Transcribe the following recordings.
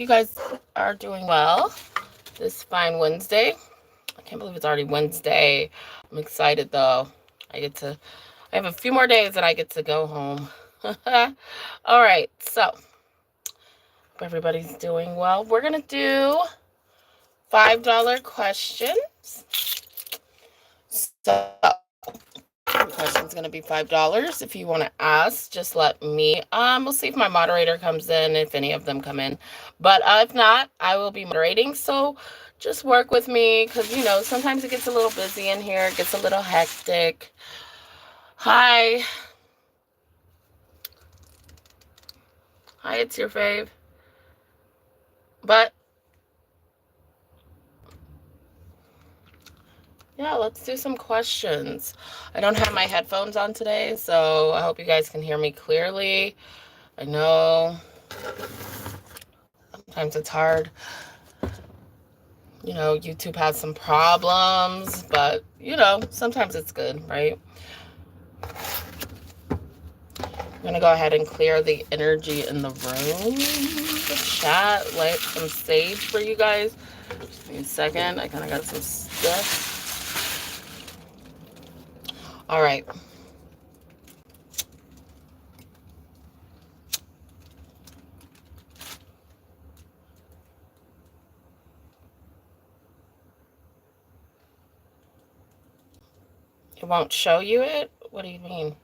you guys are doing well this fine Wednesday. I can't believe it's already Wednesday. I'm excited though. I have a few more days and I get to go home. All right, so hope everybody's doing well. We're gonna do $5 questions. So question's gonna be $5. If you want to ask, just let me. We'll see if my moderator comes in, if any of them come in. But if not, I will be moderating. So just work with me, because you know sometimes it gets a little busy in here. It gets a little hectic. Hi, it's your fave. But yeah, let's do some questions. I don't have my headphones on today, so I hope you guys can hear me clearly. I know sometimes it's hard. You know, YouTube has some problems, but, you know, sometimes it's good, right? I'm going to go ahead and clear the energy in the room, the chat, light some sage for you guys. Just give me a second. I kind of got some stuff. All right. It won't show you it? What do you mean?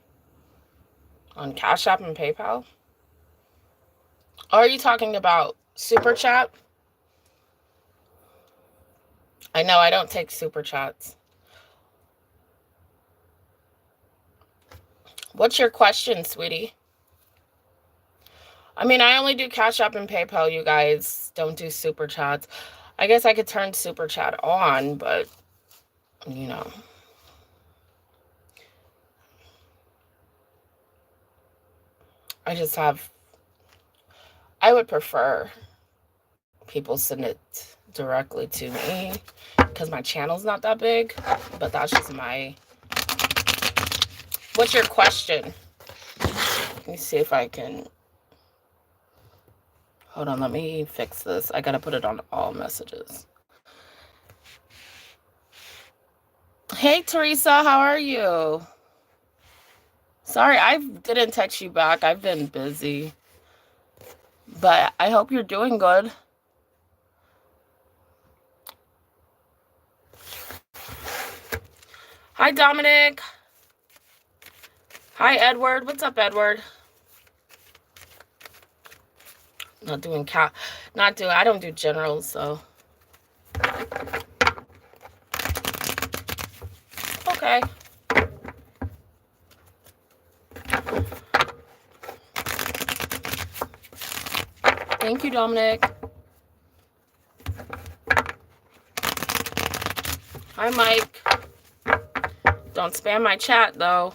On Cash App and PayPal? Or are you talking about Super Chat? I know I don't take Super Chats. What's your question, sweetie? I mean, I only do Cash App and PayPal, you guys. Don't do Super Chats. I guess I could turn Super Chat on, but, you know. I would prefer people send it directly to me, because my channel's not that big, but that's just my... What's your question? Let me see if I can... Hold on, let me fix this. I gotta put it on all messages. Hey, Teresa, how are you? Sorry, I didn't text you back. I've been busy. But I hope you're doing good. Hi, Dominic. Hi, Edward. What's up, Edward? I don't do generals, so. Okay. Thank you, Dominic. Hi, Mike. Don't spam my chat, though.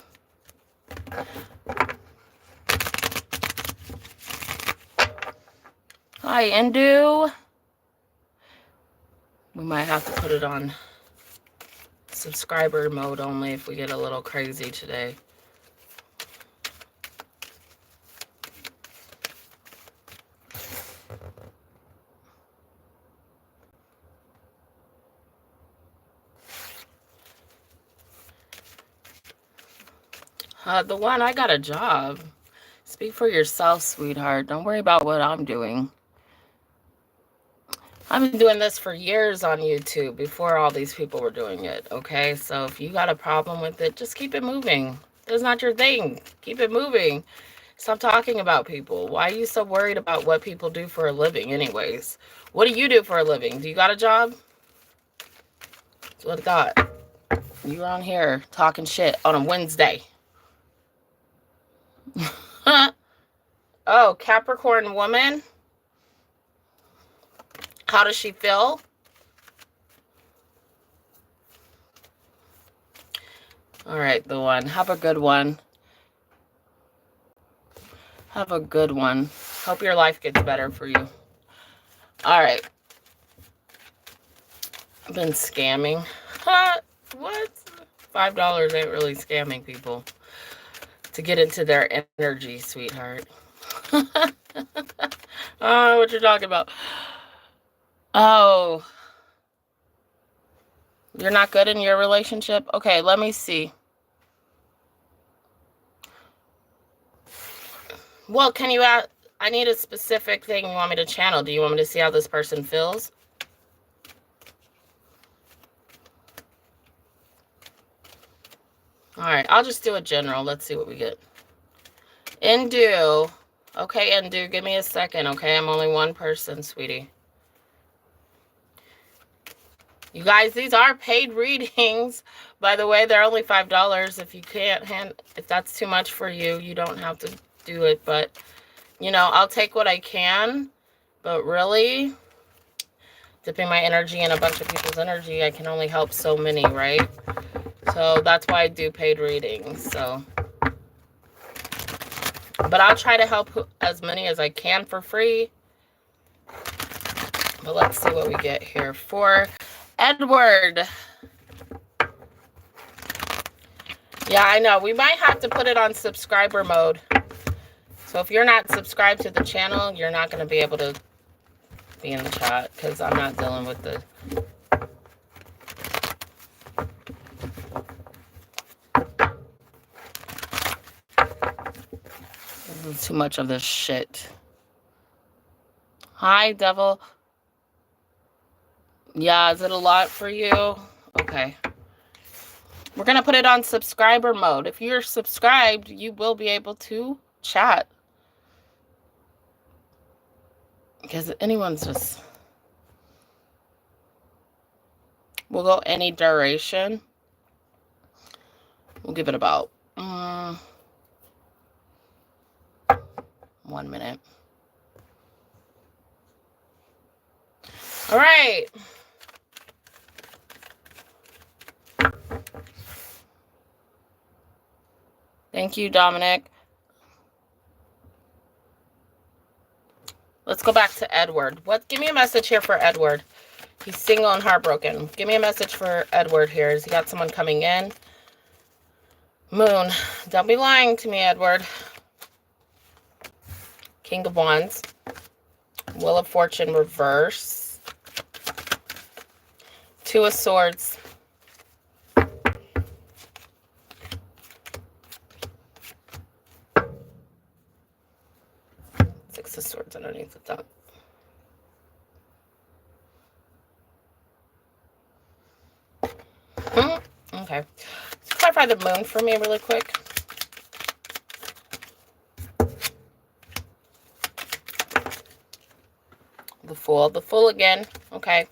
Hi, Indu. We might have to put it on subscriber mode only if we get a little crazy today. The one, I got a job. Speak for yourself, sweetheart. Don't worry about what I'm doing. I've been doing this for years on YouTube before all these people were doing it, okay? So if you got a problem with it, just keep it moving. That's not your thing. Keep it moving. Stop talking about people. Why are you so worried about what people do for a living anyways? What do you do for a living? Do you got a job? That's what I got. You're on here talking shit on a Wednesday. Oh, Capricorn woman. How does she feel? All right, the one. Have a good one. Have a good one. Hope your life gets better for you. All right. I've been scamming. What? $5 ain't really scamming people to get into their energy, sweetheart. Oh, what you're talking about. Oh. You're not good in your relationship? Okay, let me see. Well, can you add... I need a specific thing you want me to channel. Do you want me to see how this person feels? All right, I'll just do a general. Let's see what we get. Indu. Okay, Indu, give me a second, okay? I'm only one person, sweetie. You guys, these are paid readings. By the way, they're only $5. If you can't if that's too much for you, you don't have to do it. But, you know, I'll take what I can. But really, dipping my energy in a bunch of people's energy, I can only help so many, right? So that's why I do paid readings. So, but I'll try to help as many as I can for free. But let's see what we get here for Edward. Yeah, I know. We might have to put it on subscriber mode. So if you're not subscribed to the channel, you're not going to be able to be in the chat because I'm not dealing with the... This is too much of this shit. Hi, devil. Yeah, is it a lot for you? Okay. We're going to put it on subscriber mode. If you're subscribed, you will be able to chat. Because anyone's just... We'll go any duration. We'll give it about 1 minute. All right. Thank you, Dominic. Let's go back to Edward. Give me a message here for Edward. He's single and heartbroken. Give me a message for Edward here. Has he got someone coming in? Moon. Don't be lying to me, Edward. King of Wands. Wheel of Fortune reverse. Two of Swords. Six of Swords underneath the top. Okay. Let's clarify the moon for me really quick. The Fool. The Fool again. Okay.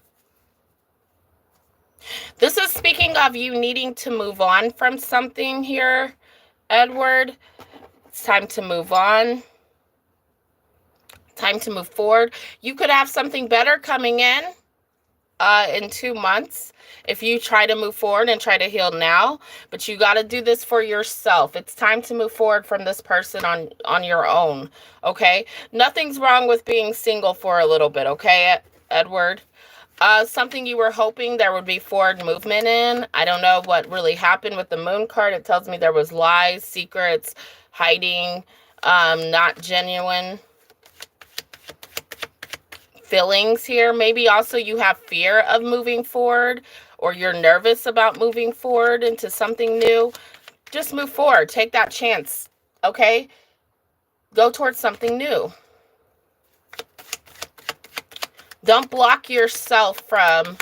This is speaking of you needing to move on from something here, Edward. It's time to move on. Time to move forward. You could have something better coming in 2 months if you try to move forward and try to heal now. But you got to do this for yourself. It's time to move forward from this person on your own. Okay? Nothing's wrong with being single for a little bit. Okay, Edward? Something you were hoping there would be forward movement in. I don't know what really happened with the moon card. It tells me there was lies, secrets, hiding, not genuine feelings here. Maybe also you have fear of moving forward, or you're nervous about moving forward into something new. Just move forward. Take that chance. Okay? Go towards something new. Don't block yourself from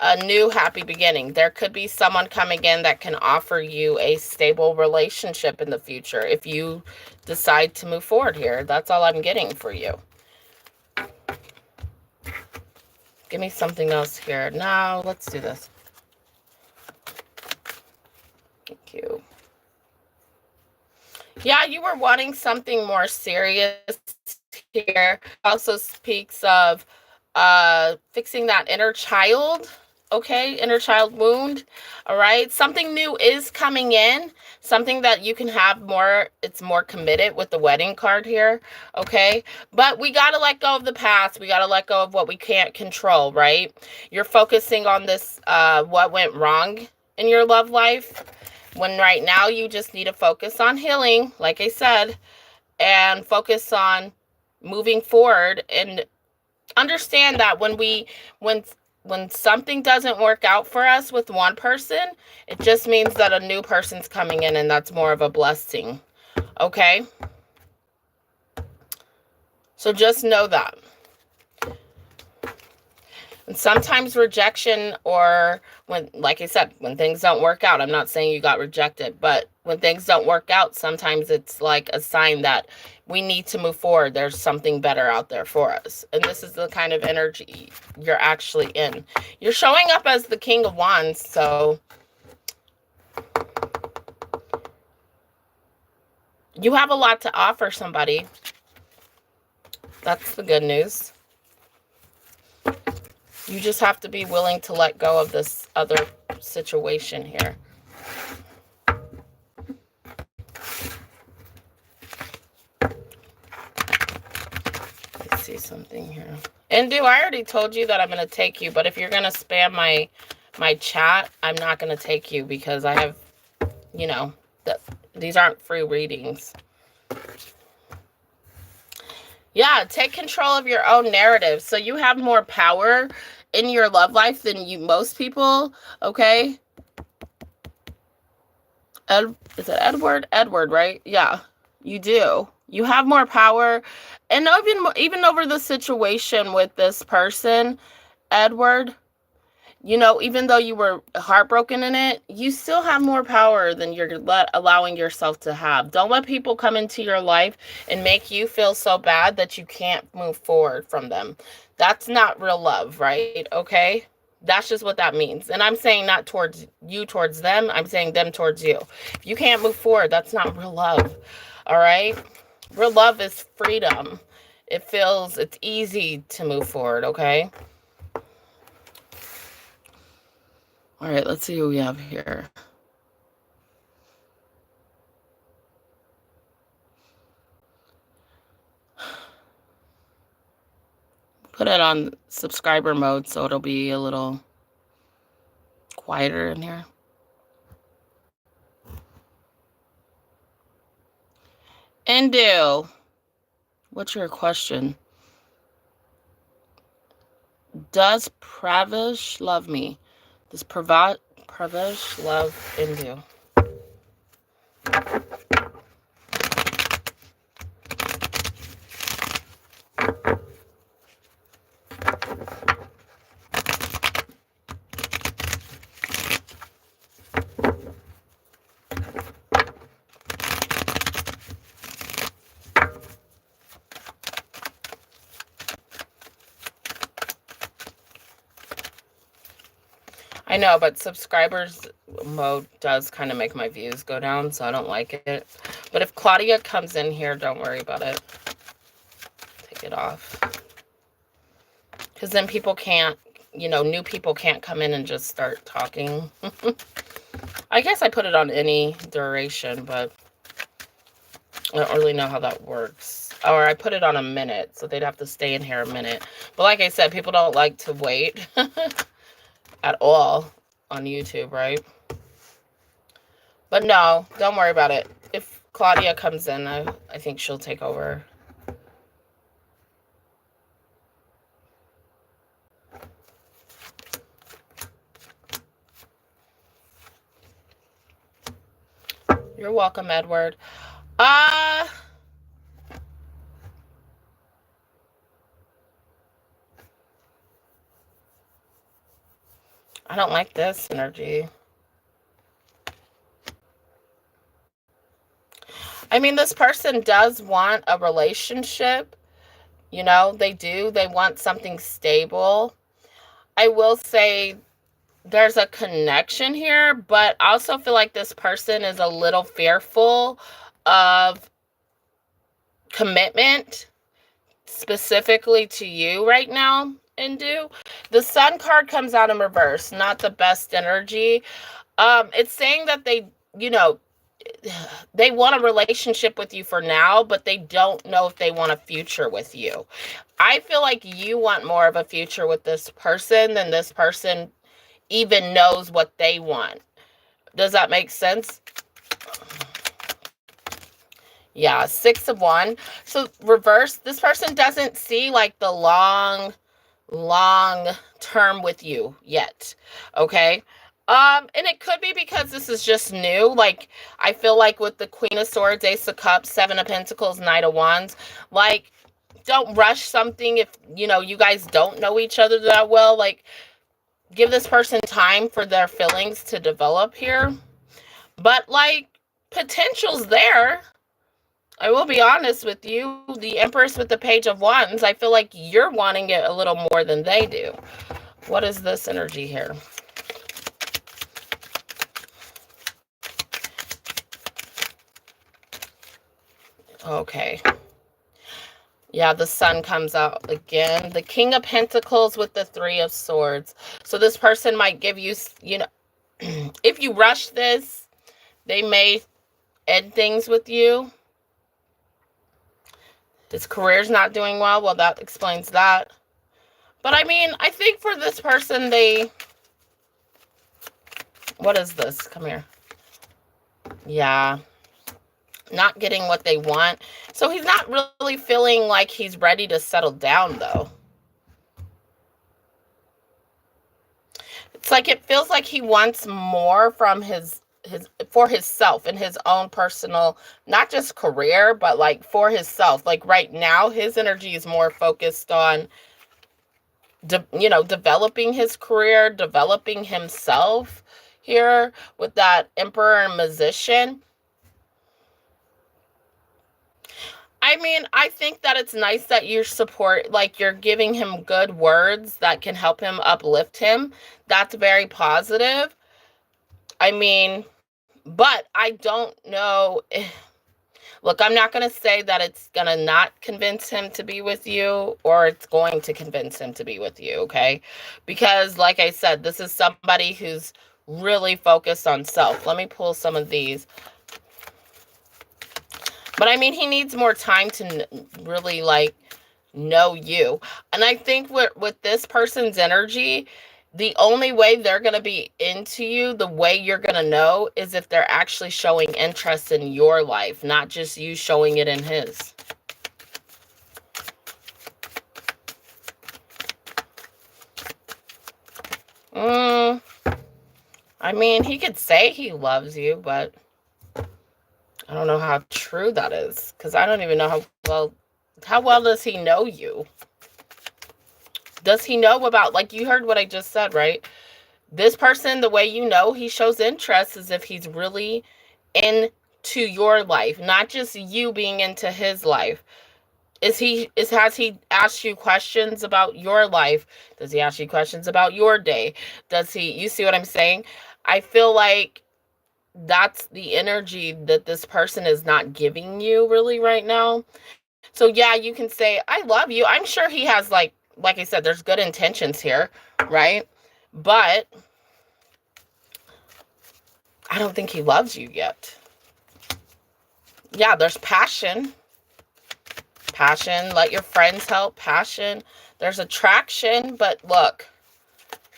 a new happy beginning. There could be someone coming in that can offer you a stable relationship in the future if you decide to move forward here. That's all I'm getting for you. Give me something else here. Now, let's do this. Thank you. Yeah, you were wanting something more serious here. Also speaks of fixing that inner child. Okay, inner child wound. All right, something new is coming in, something that you can have more, it's more committed with the wedding card here. Okay, but we got to let go of the past. We got to let go of what we can't control, right? You're focusing on this, what went wrong in your love life, when right now you just need to focus on healing, like I said, and focus on moving forward, and understand that when something doesn't work out for us with one person, it just means that a new person's coming in, and that's more of a blessing. Okay? So just know that. And sometimes rejection, or when, like I said, when things don't work out, I'm not saying you got rejected, but when things don't work out, sometimes it's like a sign that we need to move forward. There's something better out there for us. And this is the kind of energy you're actually in. You're showing up as the King of Wands, so you have a lot to offer somebody. That's the good news. You just have to be willing to let go of this other situation here. Let's see something here. Indu, I already told you that I'm going to take you, but if you're going to spam my chat, I'm not going to take you because I have, you know, these aren't free readings. Yeah, take control of your own narrative. So you have more power in your love life than most people, okay? Is it Edward? Edward, right? Yeah, you do. You have more power. And even over the situation with this person, Edward, you know, even though you were heartbroken in it, you still have more power than you're allowing yourself to have. Don't let people come into your life and make you feel so bad that you can't move forward from them. That's not real love, right? Okay? That's just what that means. And I'm saying not towards you, towards them. I'm saying them towards you. If you can't move forward, that's not real love. All right? Real love is freedom. It's easy to move forward, okay? All right, let's see who we have here. Put it on subscriber mode so it'll be a little quieter in here. Indu, what's your question? Does Pravesh love me? Does Pravesh love Indu? I know, but subscribers mode does kind of make my views go down, so I don't like it. But if Claudia comes in here, don't worry about it. Take it off. Because then people can't, you know, new people can't come in and just start talking. I guess I put it on any duration, but I don't really know how that works. Or I put it on a minute, so they'd have to stay in here a minute. But like I said, people don't like to wait. At all on YouTube, right? But no, don't worry about it. If Claudia comes in, I think she'll take over. You're welcome, Edward. I don't like this energy. I mean, this person does want a relationship. You know, they do. They want something stable. I will say there's a connection here, but I also feel like this person is a little fearful of commitment specifically to you right now. Indu. The Sun card comes out in reverse, not the best energy. It's saying that they, you know, they want a relationship with you for now, but they don't know if they want a future with you. I feel like you want more of a future with this person than this person even knows what they want. Does that make sense? Yeah, Six of Wands. So reverse, this person doesn't see like the long term with you yet. Okay. And it could be because this is just new. Like, I feel like with the Queen of Swords, Ace of Cups, Seven of Pentacles, Knight of Wands, like, don't rush something if, you know, you guys don't know each other that well. Like, give this person time for their feelings to develop here. But, like, potential's there. I will be honest with you. The Empress with the Page of Wands, I feel like you're wanting it a little more than they do. What is this energy here? Okay. Yeah, the Sun comes out again. The King of Pentacles with the Three of Swords. So this person might give you, you know, if you rush this, they may end things with you. His career's not doing well. Well, that explains that. But I mean, I think for this person, what is this? Come here. Yeah. Not getting what they want. So he's not really feeling like he's ready to settle down, though. It's like it feels like he wants more from for himself and his own personal, not just career, but like for himself. Like right now, his energy is more focused on, you know, developing his career, developing himself here with that Emperor and Magician. I mean, I think that it's nice that you're like you're giving him good words that can help him, uplift him. That's very positive. I mean, but I don't know. Look, I'm not going to say that it's going to not convince him to be with you or it's going to convince him to be with you, okay? Because like I said, this is somebody who's really focused on self. Let me pull some of these. But I mean, he needs more time to really like know you. And I think with this person's energy, the only way they're going to be into you, the way you're going to know, is if they're actually showing interest in your life, not just you showing it in his. I mean, he could say he loves you, but I don't know how true that is, because I don't even know how well does he know you? Does he know about, like you heard what I just said, right? This person, the way you know he shows interest is if he's really into your life, not just you being into his life. Has he asked you questions about your life? Does he ask you questions about your day? You see what I'm saying? I feel like that's the energy that this person is not giving you really right now. So yeah, you can say, I love you. I'm sure he has like I said, there's good intentions here, right? But I don't think he loves you yet. Yeah, there's passion. Passion, let your friends help. Passion. There's attraction, but look,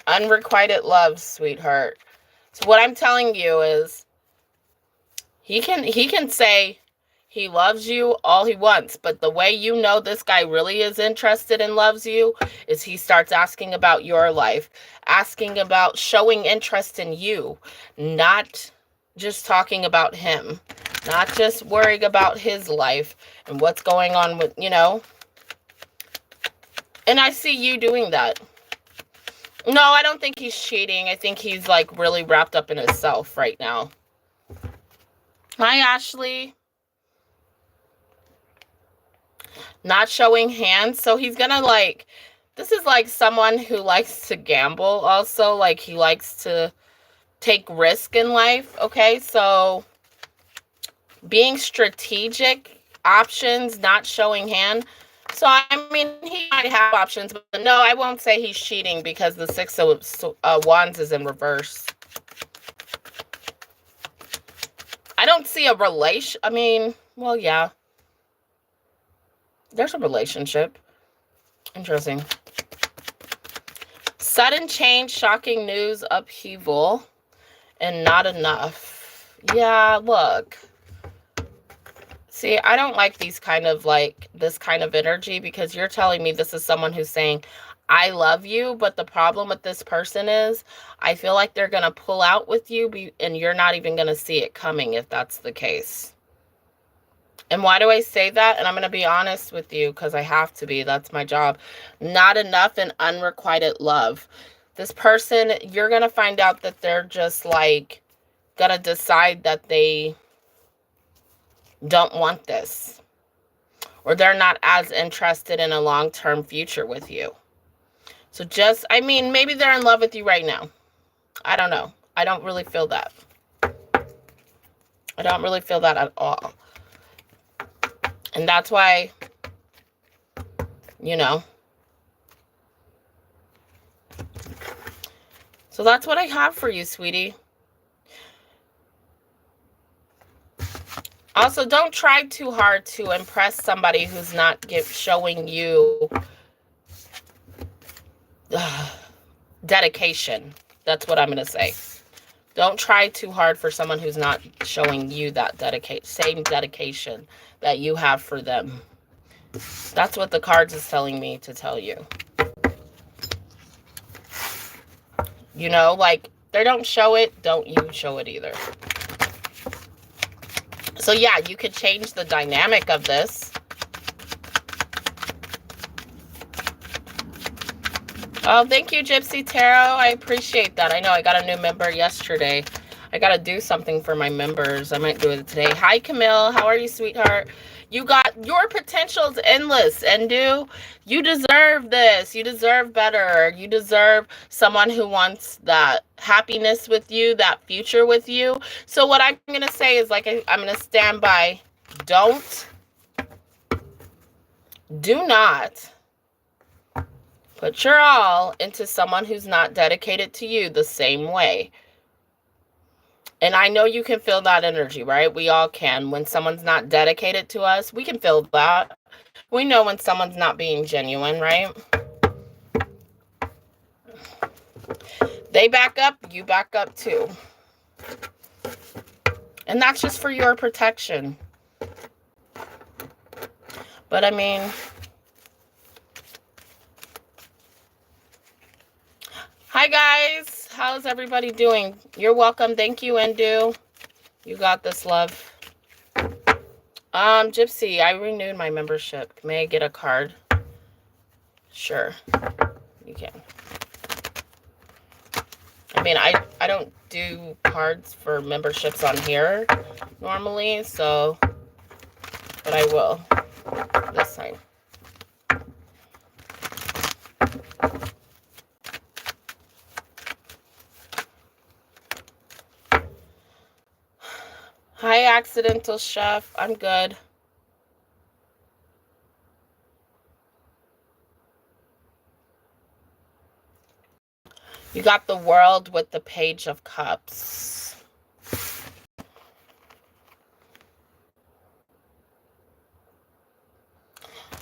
unrequited love, sweetheart. So what I'm telling you is he can say he loves you all he wants, but the way you know this guy really is interested and loves you is he starts asking about your life, asking about, showing interest in you, not just talking about him, not just worrying about his life and what's going on with, you know. And I see you doing that. No, I don't think he's cheating. I think he's like really wrapped up in himself right now. Hi, Ashley. Not showing hands. So he's gonna like, this is like someone who likes to gamble also. Like he likes to take risk in life. Okay, so being strategic, options, not showing hand. So, I mean, he might have options, but no, I won't say he's cheating because the Six of Wands is in reverse. I don't see a relation. I mean, well, yeah. There's a relationship. Interesting. Sudden change, shocking news, upheaval, and not enough. Yeah, look. See, I don't like these kind of like this kind of energy, because you're telling me this is someone who's saying, I love you. But the problem with this person is I feel like they're going to pull out with you and you're not even going to see it coming if that's the case. And why do I say that? And I'm going to be honest with you because I have to be. That's my job. Not enough in unrequited love. This person, you're going to find out that they're just like going to decide that they don't want this, or they're not as interested in a long-term future with you. So just, I mean, maybe they're in love with you right now. I don't know. I don't really feel that. I don't really feel that at all. And that's why, you know. So that's what I have for you, sweetie. Also, don't try too hard to impress somebody who's not showing you dedication. That's what I'm going to say. Don't try too hard for someone who's not showing you that same dedication that you have for them. That's what the cards is telling me to tell you. You know, like, they don't show it, don't you show it either. So yeah, you could change the dynamic of this. Oh, thank you, Gypsy Tarot. I appreciate that. I know I got a new member yesterday. I got to do something for my members. I might do it today. Hi, Camille. How are you, sweetheart? You got, your potential's endless, Endu. You deserve this. You deserve better. You deserve someone who wants that happiness with you, that future with you. So what I'm going to say is, like, I'm going to stand by. Do not put your all into someone who's not dedicated to you the same way. And I know you can feel that energy, right? We all can. When someone's not dedicated to us, we can feel that. We know when someone's not being genuine, right? They back up, you back up too. And that's just for your protection. But I mean, hi guys. How's everybody doing? You're welcome. Thank you, Endu. You got this, love. Gypsy, I renewed my membership. May I get a card? Sure. You can. I mean, I don't do cards for memberships on here normally, so, but I will this time. Hi, Accidental Chef. I'm good. You got the World with the Page of Cups.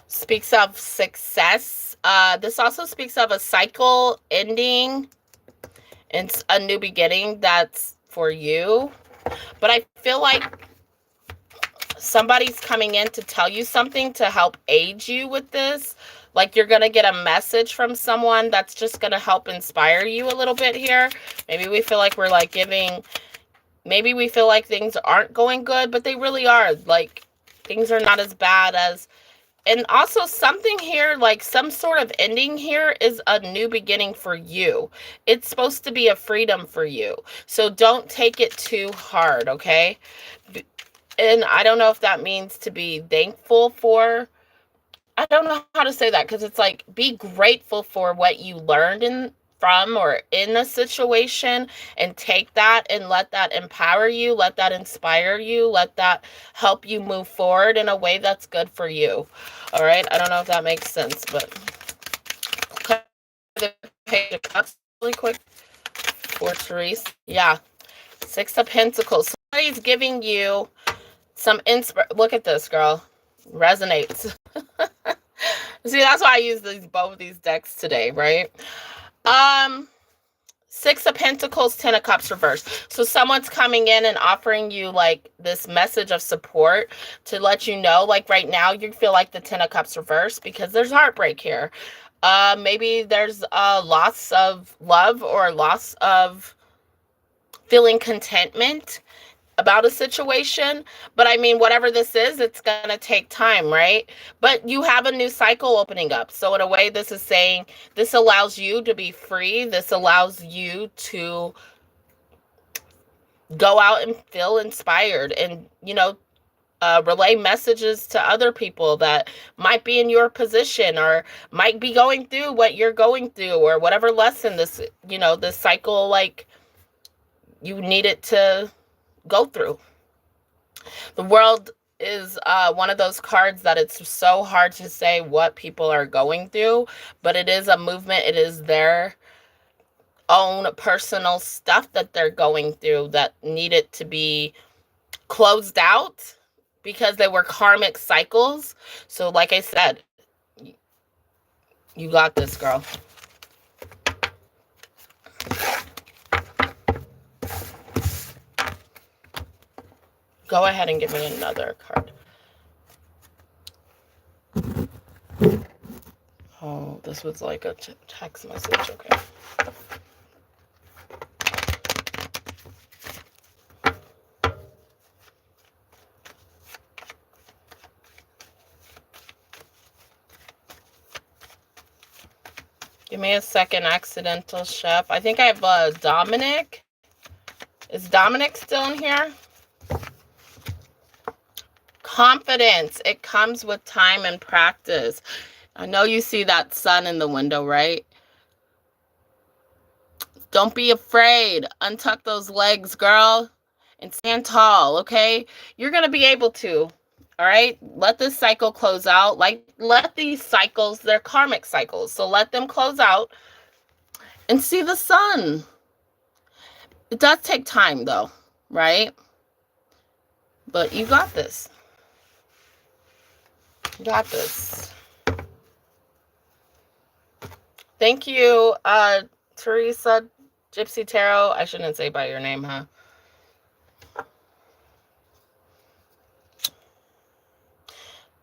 Speaks of success. This also speaks of a cycle ending. It's a new beginning that's for you. But I feel like somebody's coming in to tell you something to help aid you with this. Like, you're going to get a message from someone that's just going to help inspire you a little bit here. Maybe we feel like we're like giving, maybe we feel like things aren't going good, but they really are. Like, things are not as bad as, and also something here, like some sort of ending here is a new beginning for you. It's supposed to be a freedom for you. So don't take it too hard, okay? And I don't know if that means to be thankful for. I don't know how to say that, because it's like, be grateful for what you learned from or in a situation, and take that and let that empower you, let that inspire you, let that help you move forward in a way that's good for you. All right, I don't know if that makes sense, but cut the Page of Cups really quick for Therese. Yeah, Six of Pentacles. Somebody's giving you some look at this, girl. Resonates. See, that's why I use both of these decks today, right? Six of Pentacles, 10 of Cups reversed. So someone's coming in and offering you like this message of support to let you know, like right now you feel like the 10 of Cups reversed because there's heartbreak here. Maybe there's a loss of love or loss of feeling contentment about a situation. But I mean, whatever this is, it's going to take time, right? But you have a new cycle opening up. So in a way, this is saying this allows you to be free. This allows you to go out and feel inspired and, you know, relay messages to other people that might be in your position or might be going through what you're going through, or whatever lesson this, you know, this cycle, like you need it to go through. The World is one of those cards that it's so hard to say what people are going through, but it is a movement. It is their own personal stuff that they're going through that needed to be closed out because they were karmic cycles. So like I said, you got this, girl. Go ahead and give me another card. Oh, this was like a text message. Okay. Give me a second, Accidental Chef. I think I have Dominic. Is Dominic still in here? Confidence. It comes with time and practice. I know you see that sun in the window, right? Don't be afraid. Untuck those legs, girl, and stand tall, okay? You're going to be able to, all right? Let this cycle close out. Like, let these cycles, they're karmic cycles, so let them close out and see the sun. It does take time, though, right? But you got this. You got this. Thank you, Teresa, Gypsy Tarot. I shouldn't say by your name, huh?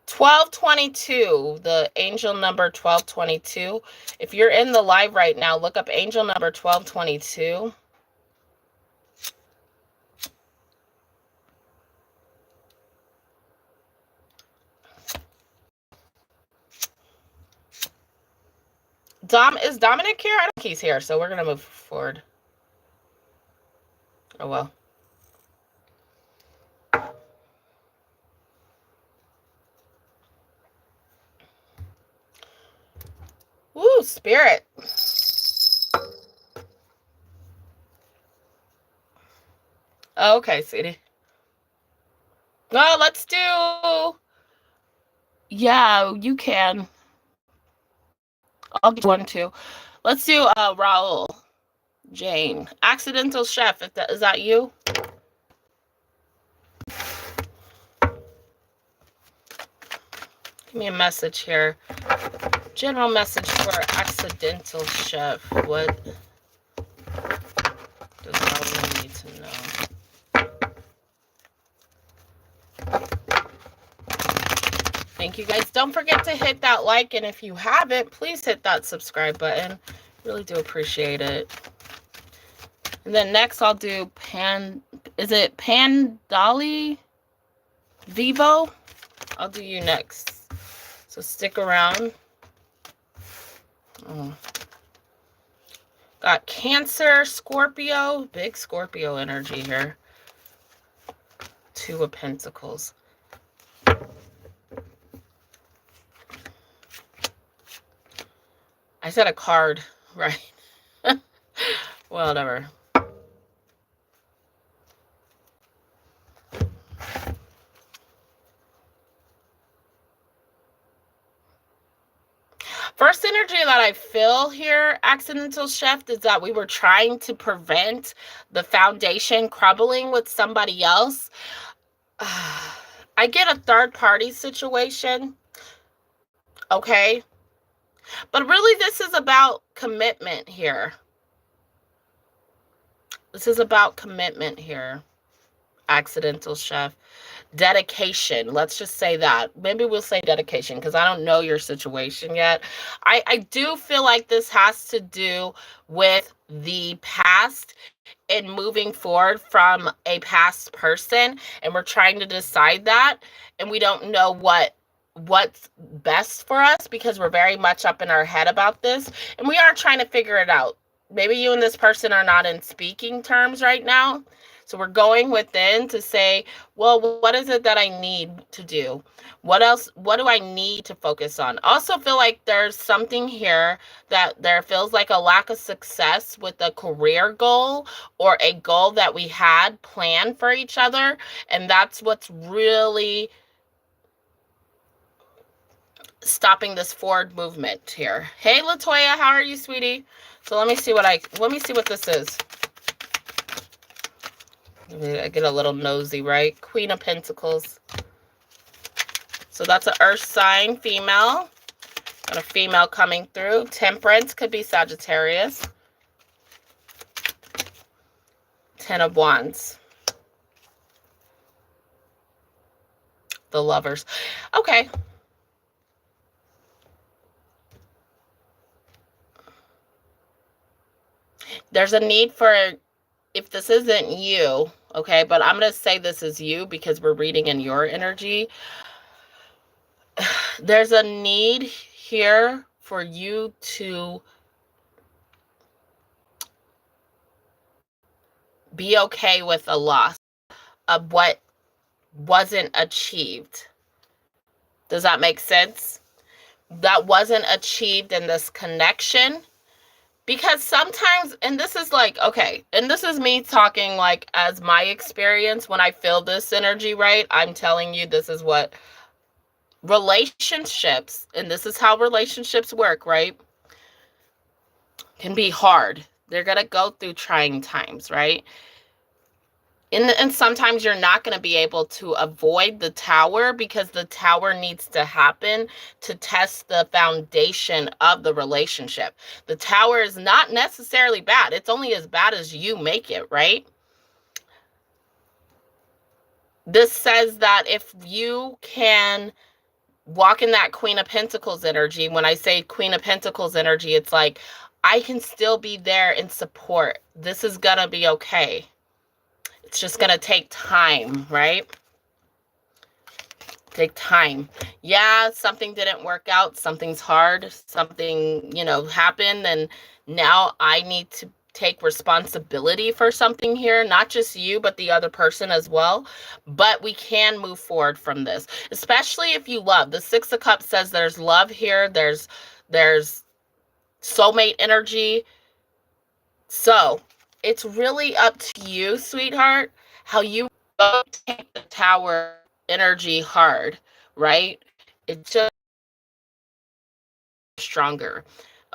$1222, the angel number 1222. If you're in the live right now, look up angel number 1222. Is Dominic here? I don't think he's here, so we're going to move forward. Oh, well. Woo, Spirit. Okay, sweetie. Well, let's do... Yeah, you can. I'll do one, too. Let's do Raul. Jane. Accidental Chef. Is that you? Give me a message here. General message for Accidental Chef. What does Raul need to know? Thank you, guys. Don't forget to hit that like, and if you haven't, please hit that subscribe button. Really do appreciate it. And then next I'll do is it Pandali Vivo? I'll do you next. So stick around. Oh. Got Cancer, Scorpio, big Scorpio energy here. Two of Pentacles. I said a card, right? Whatever. First energy that I feel here, Accidental Chef, is that we were trying to prevent the foundation crumbling with somebody else. I get a third-party situation, okay? But really, this is about commitment here. This is about commitment here, accidental chef. Dedication. Let's just say that. Maybe we'll say dedication because I don't know your situation yet. I do feel like this has to do with the past and moving forward from a past person, and we're trying to decide that, and we don't know what's best for us because we're very much up in our head about this, and we are trying to figure it out. Maybe you and this person are not in speaking terms right now. So we're going within to say, well, what is it that I need to do? What else? What do I need to focus on? Also feel like there's something here that there feels like a lack of success with a career goal or a goal that we had planned for each other. And that's what's really stopping this forward movement here. Hey, Latoya, how are you, sweetie? So let me see what this is. I get a little nosy, right? Queen of Pentacles. So that's an earth sign, female. Got a female coming through. Temperance could be Sagittarius. 10 of Wands. The Lovers. Okay. There's a need for, if this isn't you, okay, but I'm going to say this is you because we're reading in your energy. There's a need here for you to be okay with a loss of what wasn't achieved. Does that make sense? That wasn't achieved in this connection. Because sometimes, and this is like, okay, and this is me talking like as my experience when I feel this energy, right? I'm telling you, this is what relationships, and this is how relationships work, right? Can be hard. They're going to go through trying times, right? And sometimes you're not going to be able to avoid the tower because the tower needs to happen to test the foundation of the relationship. The tower is not necessarily bad. It's only as bad as you make it, right? This says that if you can walk in that Queen of Pentacles energy, when I say Queen of Pentacles energy, it's like, I can still be there in support. This is going to be okay. It's just going to take time, right? Take time. Yeah, something didn't work out. Something's hard. Something, happened. And now I need to take responsibility for something here. Not just you, but the other person as well. But we can move forward from this. Especially if you love. The Six of Cups says there's love here. There's soulmate energy. So it's really up to you, sweetheart, how you take the tower energy hard, right? It's just stronger,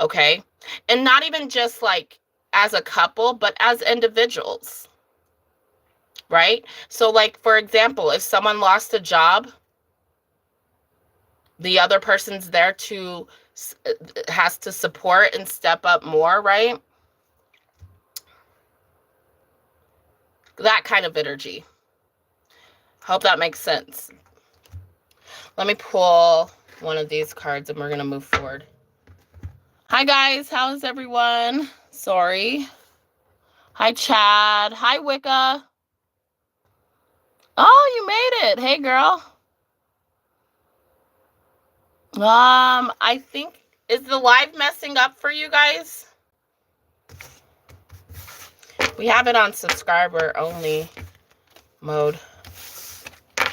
okay? And not even just like as a couple, but as individuals, right? So like, for example, if someone lost a job, the other person's there to, has to support and step up more, right? That kind of energy. Hope that makes sense. Let me pull one of these cards and we're going to move forward. Hi, guys. How's everyone? Sorry. Hi, Chad. Hi, Wicca. Oh, you made it. Hey, girl. I think, is the live messing up for you guys? We have it on subscriber only mode. I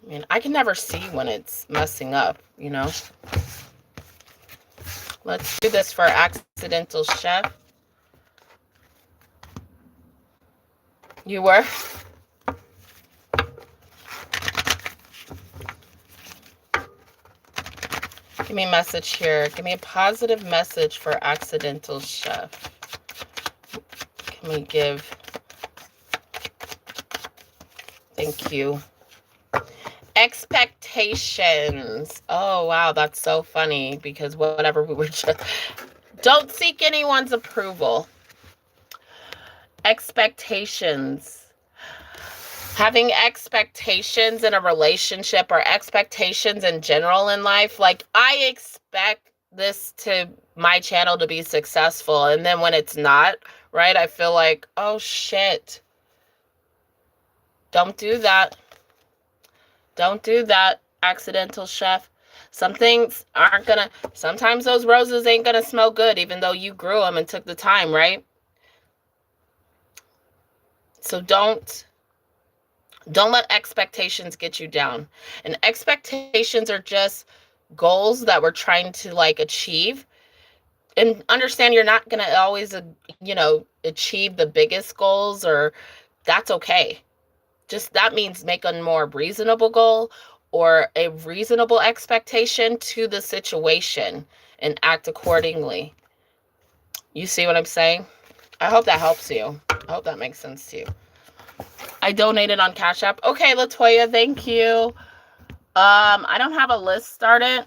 mean, I can never see when it's messing up, Let's do this for accidental chef. You were? Give me a message here. Give me a positive message for accidental chef. Can we give? Thank you. Expectations. Oh, wow. That's so funny because whatever we were just... Don't seek anyone's approval. expectations. Having expectations in a relationship or expectations in general in life. Like, I expect my channel to be successful. And then when it's not, right, I feel like, oh shit. Don't do that. Don't do that, accidental chef. Some things aren't gonna, sometimes those roses ain't gonna smell good, even though you grew them and took the time, right? So don't let expectations get you down. And expectations are just goals that we're trying to like achieve. And understand you're not going to always, achieve the biggest goals, or that's okay. Just that means make a more reasonable goal or a reasonable expectation to the situation and act accordingly. You see what I'm saying? I hope that helps you. I hope that makes sense to you. I donated on Cash App. Okay, Latoya, thank you. I don't have a list started.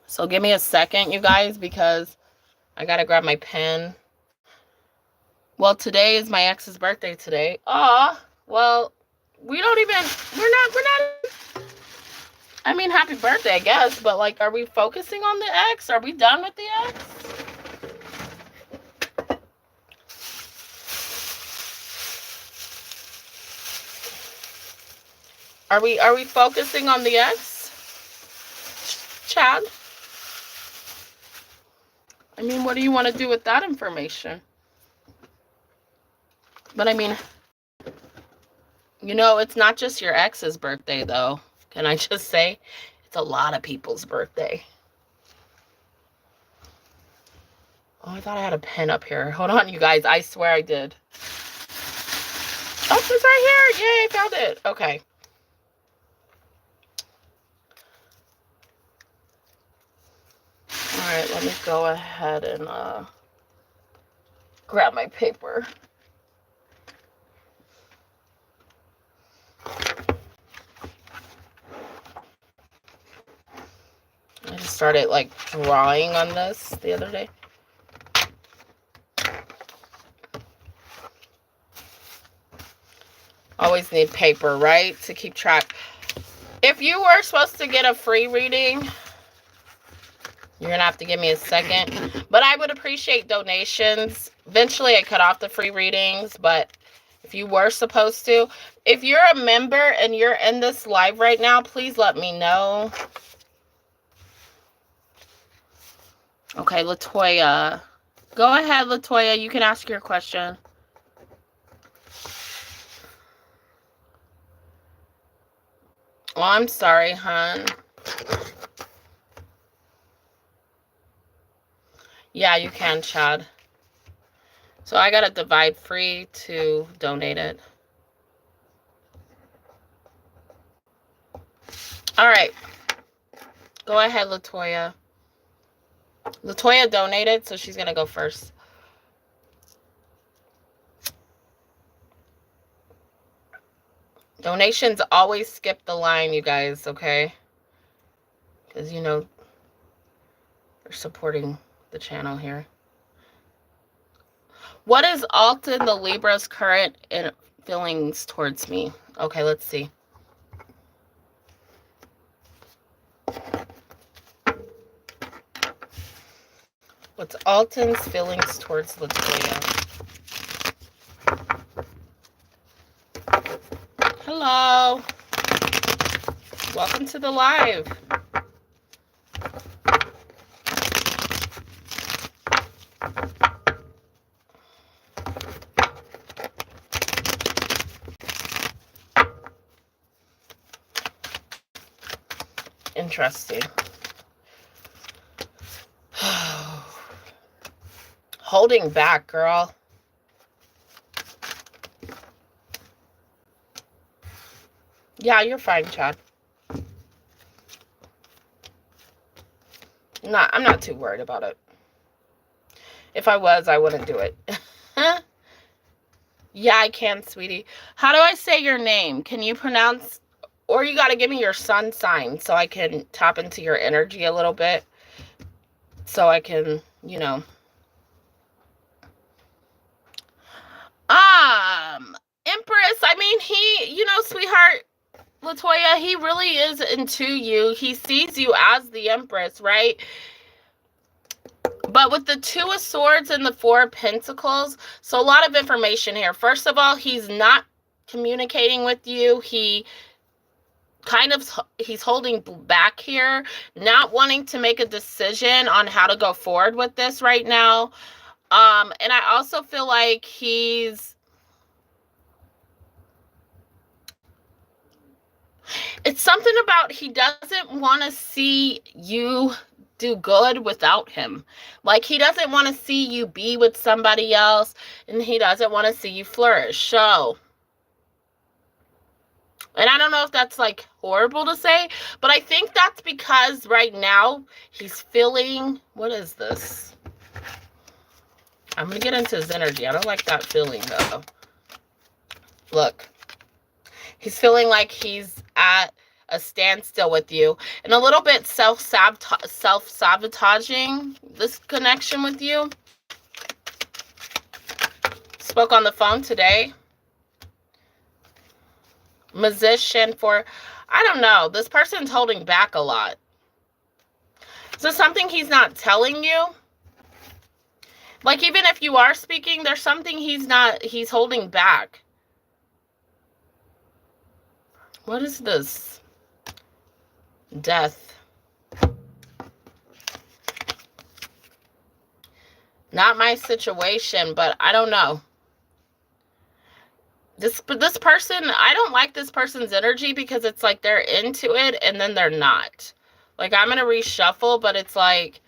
So give me a second, you guys, because I got to grab my pen. Well, today is my ex's birthday today. Aw, well, we're not, I mean, happy birthday, I guess, but like, are we focusing on the ex? Are we done with the ex? Are we focusing on the ex, Chad? I mean, what do you want to do with that information? But I mean, it's not just your ex's birthday, though. Can I just say? It's a lot of people's birthday. Oh, I thought I had a pen up here. Hold on, you guys. I swear I did. Oh, it's right here. Yay, I found it. Okay. All right, let me go ahead and grab my paper. I just started like drawing on this the other day. Always need paper, right? To keep track. If you were supposed to get a free reading, you're going to have to give me a second. But I would appreciate donations. Eventually, I cut off the free readings. But if you were supposed to, if you're a member and you're in this live right now, please let me know. Okay, Latoya. Go ahead, Latoya. You can ask your question. Oh, I'm sorry, hon. Yeah, you can, Chad. So I got to divide free to donate it. All right. Go ahead, Latoya. Latoya donated, so she's going to go first. Donations always skip the line, you guys, okay? Because, they're supporting the channel here. What is Alton the Libra's current feelings towards me? Okay, let's see. What's Alton's feelings towards Latoya? Hello. Welcome to the live. Interesting. Holding back, girl. Yeah, you're fine, Chad. I'm not too worried about it. If I was, I wouldn't do it. Yeah, I can, sweetie. How do I say your name? Can you pronounce, or you got to give me your sun sign so I can tap into your energy a little bit. So I can, mean, sweetheart, Latoya, he really is into you. He sees you as the Empress, right? But with the Two of Swords and the Four of Pentacles, so a lot of information here. First of all, he's not communicating with you. He's holding back here, not wanting to make a decision on how to go forward with this right now. And I also feel like it's something about he doesn't want to see you do good without him. Like, he doesn't want to see you be with somebody else, and he doesn't want to see you flourish. So, and I don't know if that's like horrible to say, but I think that's because right now he's feeling, what is this? I'm going to get into his energy. I don't like that feeling though. Look, he's feeling like he's at a standstill with you and a little bit self-sabotaging this connection with you. Spoke on the phone today. Musician for, I don't know, this person's holding back a lot. So something he's not telling you. Like, even if you are speaking, there's something he's holding back. What is this? Death. Not my situation, but I don't know. This person, I don't like this person's energy because it's like they're into it and then they're not. Like, I'm going to reshuffle, but it's like,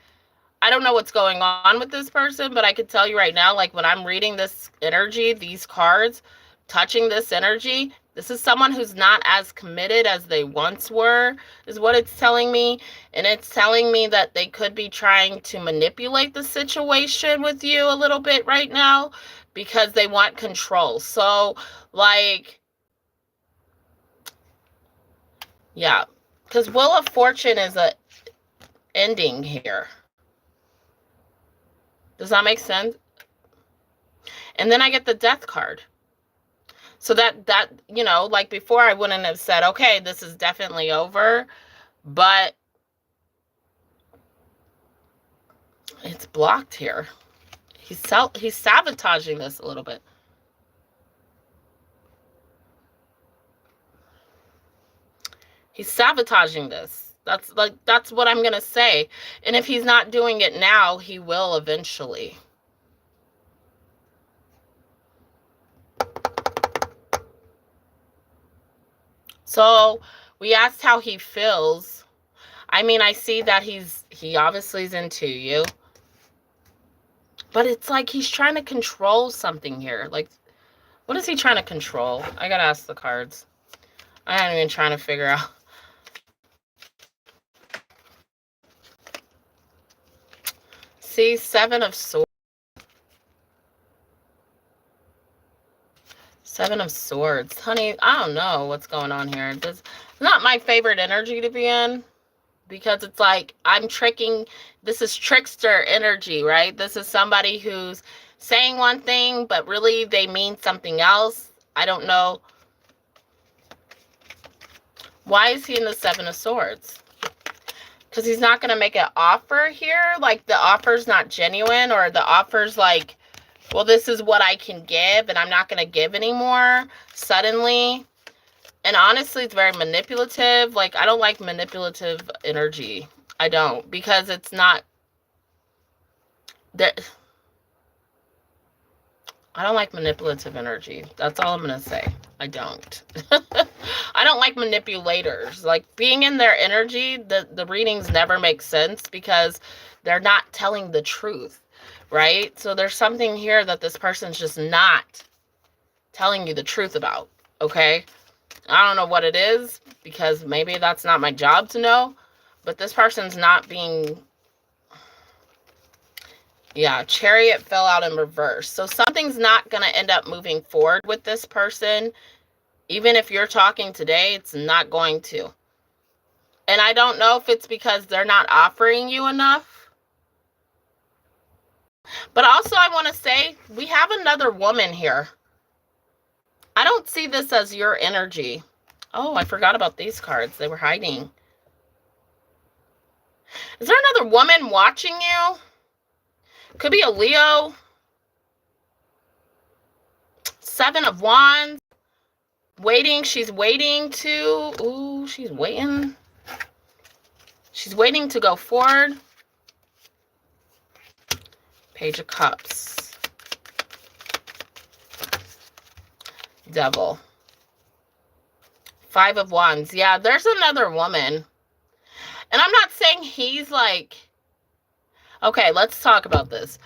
I don't know what's going on with this person, but I could tell you right now, like, when I'm reading this energy, these cards, touching this energy, this is someone who's not as committed as they once were, is what it's telling me. And it's telling me that they could be trying to manipulate the situation with you a little bit right now because they want control. So, like, yeah, because Wheel of Fortune is a ending here. Does that make sense? And then I get the Death card. So that, you know, like before I wouldn't have said, okay, this is definitely over, but it's blocked here. He's sabotaging this a little bit. He's sabotaging this. That's what I'm going to say. And if he's not doing it now, he will eventually. So we asked how he feels. I mean, I see that he obviously is into you. But it's like he's trying to control something here. Like, what is he trying to control? I gotta ask the cards. I am even trying to figure out. See, Seven of Swords. Seven of Swords. Honey, I don't know what's going on here. It's not my favorite energy to be in. Because it's like, I'm tricking, this is trickster energy, right? This is somebody who's saying one thing, but really they mean something else. I don't know. Why is he in the Seven of Swords? Because he's not going to make an offer here. Like, the offer's not genuine, or the offer's like, well, this is what I can give, and I'm not going to give anymore suddenly. And honestly, it's very manipulative. Like, I don't like manipulative energy. I don't. Because it's not... I don't like manipulative energy. That's all I'm going to say. I don't. I don't like manipulators. Like, being in their energy, the readings never make sense because they're not telling the truth, right? So there's something here that this person's just not telling you the truth about, okay? I don't know what it is, because maybe that's not my job to know, but this person's not being... Yeah, Chariot fell out in reverse. So something's not going to end up moving forward with this person. Even if you're talking today, it's not going to. And I don't know if it's because they're not offering you enough. But also I want to say, we have another woman here. I don't see this as your energy. Oh, I forgot about these cards. They were hiding. Is there another woman watching you? Could be a Leo. Seven of Wands. Waiting. She's waiting to... Ooh, she's waiting. She's waiting to go forward. Page of Cups. Devil. Five of Wands. Yeah, there's another woman. And I'm not saying he's like... Okay, let's talk about this.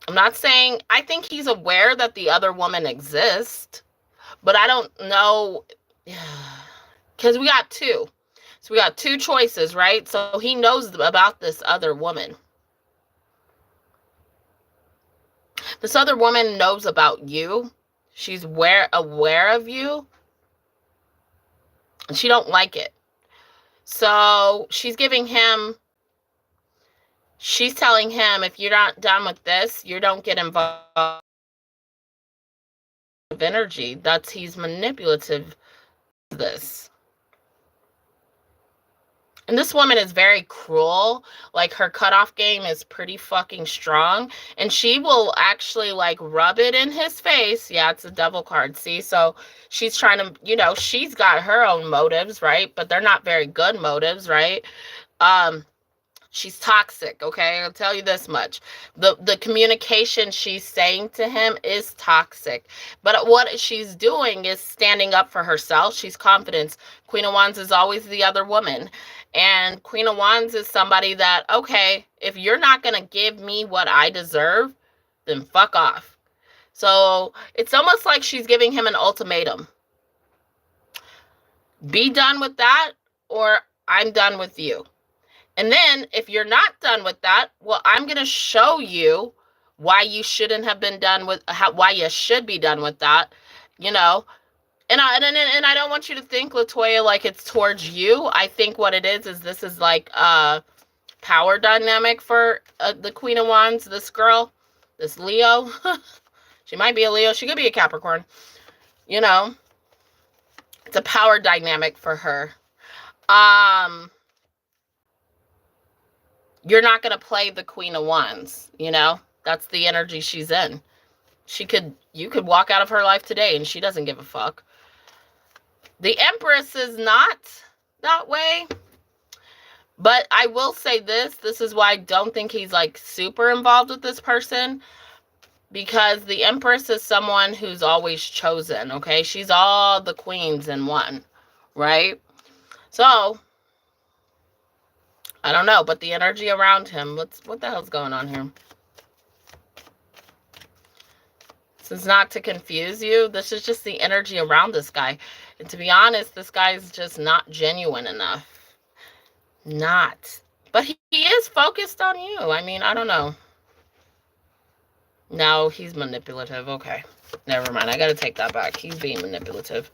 I'm not saying... I think he's aware that the other woman exists. But I don't know... Because we got two. So we got two choices, right? So he knows about this other woman. This other woman knows about you. She's aware of you. And she don't like it. So she's giving him... She's telling him, if you're not done with this, you don't get involved with energy. That's... He's manipulative. This. And this woman is very cruel. Like, her cutoff game is pretty fucking strong. And she will actually, like, rub it in his face. Yeah, it's a devil card. See? So she's trying to, you know, she's got her own motives, right? But they're not very good motives, right? She's toxic, okay? I'll tell you this much. The communication she's saying to him is toxic. But what she's doing is standing up for herself. She's confident. Queen of Wands is always the other woman. And Queen of Wands is somebody that, okay, if you're not going to give me what I deserve, then fuck off. So it's almost like she's giving him an ultimatum. Be done with that, or I'm done with you. And then, if you're not done with that, well, I'm going to show you why you shouldn't have been done with, why you should be done with that, you know. And I don't want you to think, Latoya, like it's towards you. I think what it is this is like a power dynamic for the Queen of Wands, this girl, this Leo. She might be a Leo. She could be a Capricorn. You know, it's a power dynamic for her. You're not going to play the Queen of Wands, you know? That's the energy she's in. You could walk out of her life today and she doesn't give a fuck. The Empress is not that way. But I will say this is why I don't think he's like super involved with this person. Because the Empress is someone who's always chosen, okay? She's all the queens in one, right? So... I don't know, but the energy around him, what the hell's going on here? This is not to confuse you. This is just the energy around this guy. And to be honest, this guy is just not genuine enough. Not. But he is focused on you. I mean, I don't know. No, he's manipulative. Okay. Never mind. I got to take that back. He's being manipulative.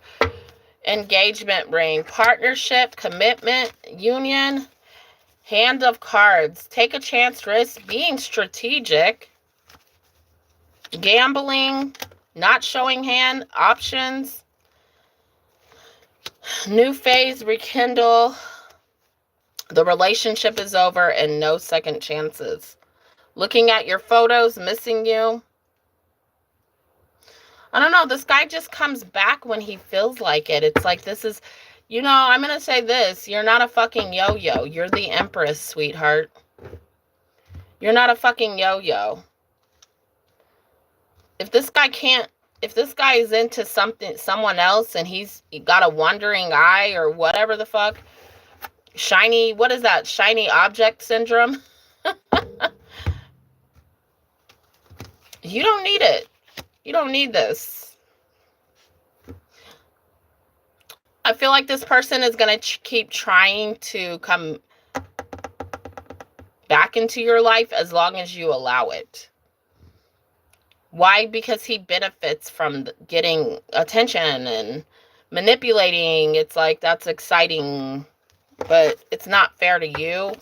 Engagement ring. Partnership, commitment, union. Hand of cards. Take a chance, risk, being strategic. Gambling, not showing hand, options. New phase, rekindle. The relationship is over and no second chances. Looking at your photos, missing you. I don't know. This guy just comes back when he feels like it. It's like this is... You know, I'm going to say this. You're not a fucking yo-yo. You're the Empress, sweetheart. You're not a fucking yo-yo. If this guy is into someone else and he's got a wandering eye or whatever the fuck, what is that? Shiny object syndrome? You don't need it. You don't need this. I feel like this person is going to keep trying to come back into your life as long as you allow it. Why? Because he benefits from getting attention and manipulating. It's like, that's exciting, but it's not fair to you.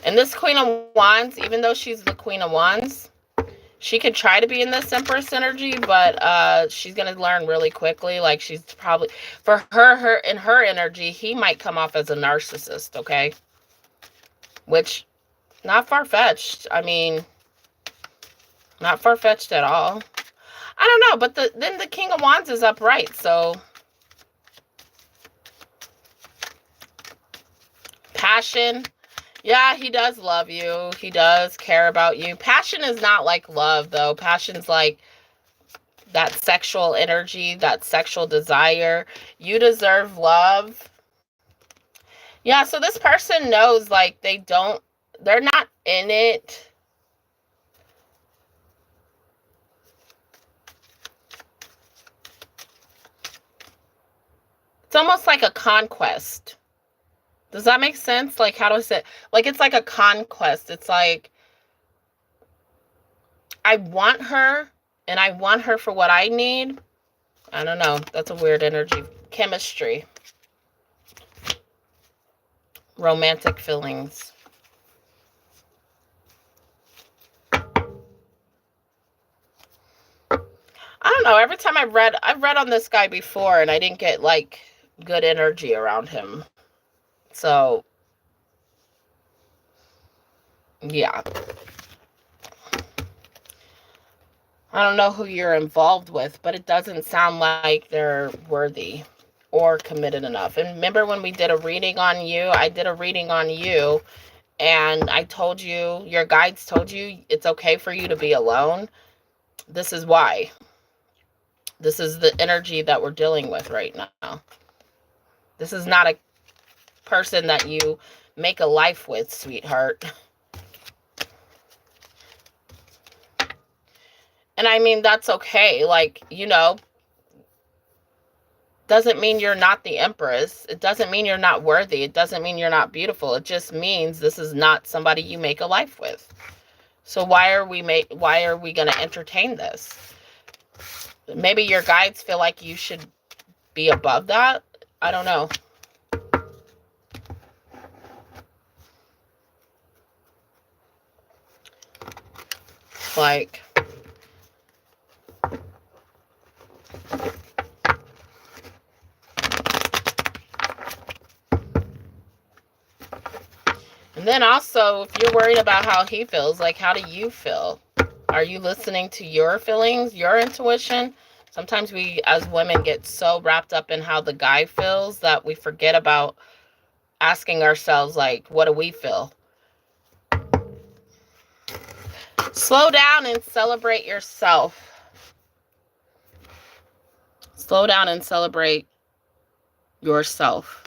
And this Queen of Wands, even though she's the Queen of Wands, She could try to be in this Empress energy, but she's going to learn really quickly. Like, she's probably, for her, in her energy, he might come off as a narcissist, okay? Which, not far-fetched. I mean, not far-fetched at all. I don't know, but then the King of Wands is upright, so... Passion. Yeah, he does love you. He does care about you. Passion is not like love, though. Passion's like that sexual energy, that sexual desire. You deserve love. Yeah, so this person knows, like, they're not in it. It's almost like a conquest. Does that make sense? Like, how do I say it? Like, it's like a conquest. It's like, I want her, and I want her for what I need. I don't know. That's a weird energy. Chemistry. Romantic feelings. I don't know. Every time I've read on this guy before, and I didn't get, like, good energy around him. So, yeah. I don't know who you're involved with, but it doesn't sound like they're worthy or committed enough. And remember when we did a reading on you? I did a reading on you, and I told you, your guides told you, it's okay for you to be alone. This is why. This is the energy that we're dealing with right now. This is not a person that you make a life with, sweetheart. And I mean, that's okay. Like, you know, doesn't mean you're not the Empress. It doesn't mean you're not worthy. It doesn't mean you're not beautiful. It just means this is not somebody you make a life with. So why are we going to entertain this? Maybe your guides feel like you should be above that. I don't know. Like, and then also, if you're worried about how he feels, like, how do you feel? Are you listening to your feelings, your intuition? Sometimes we, as women, get so wrapped up in how the guy feels that we forget about asking ourselves, like, what do we feel? Slow down and celebrate yourself. Slow down and celebrate yourself.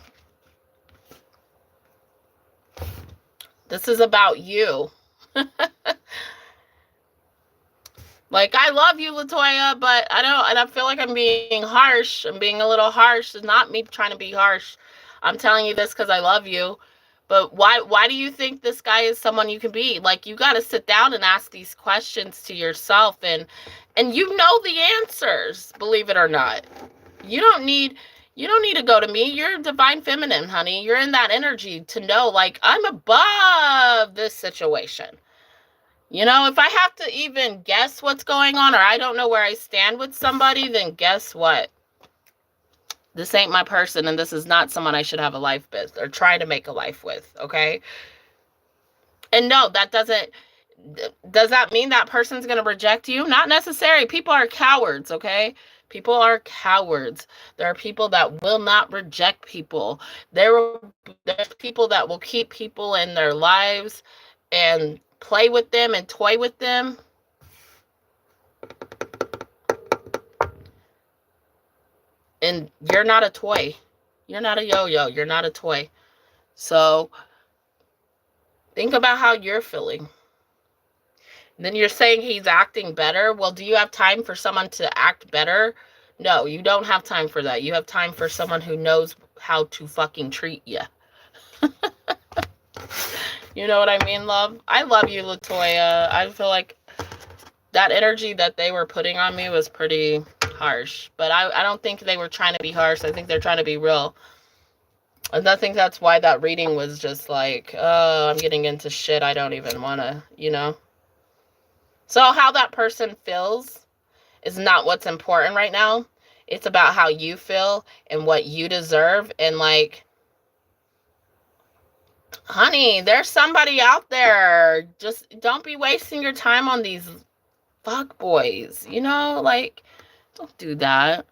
This is about you. Like, I love you, Latoya, but I feel like I'm being harsh. I'm being a little harsh. It's not me trying to be harsh. I'm telling you this because I love you. But why do you think this guy is someone you can be? Like, you got to sit down and ask these questions to yourself, and you know the answers, believe it or not. You don't need to go to me. You're divine feminine, honey. You're in that energy to know, like, I'm above this situation. You know, if I have to even guess what's going on, or I don't know where I stand with somebody, then guess what? This ain't my person, and this is not someone I should have a life with or try to make a life with, okay? And no, does that mean that person's going to reject you? Not necessarily. People are cowards, okay? People are cowards. There are people that will not reject people. There's people that will keep people in their lives and play with them and toy with them. And you're not a toy. You're not a yo-yo. You're not a toy. So think about how you're feeling. And then you're saying he's acting better. Well, do you have time for someone to act better? No, you don't have time for that. You have time for someone who knows how to fucking treat you. You know what I mean, love? I love you, Latoya. I feel like that energy that they were putting on me was pretty harsh. But I don't think they were trying to be harsh. I think they're trying to be real. And I think that's why that reading was just like, oh, I'm getting into shit I don't even want to, you know? So how that person feels is not what's important right now. It's about how you feel and what you deserve. And like, honey, there's somebody out there. Just don't be wasting your time on these fuck boys. You know, like, don't do that.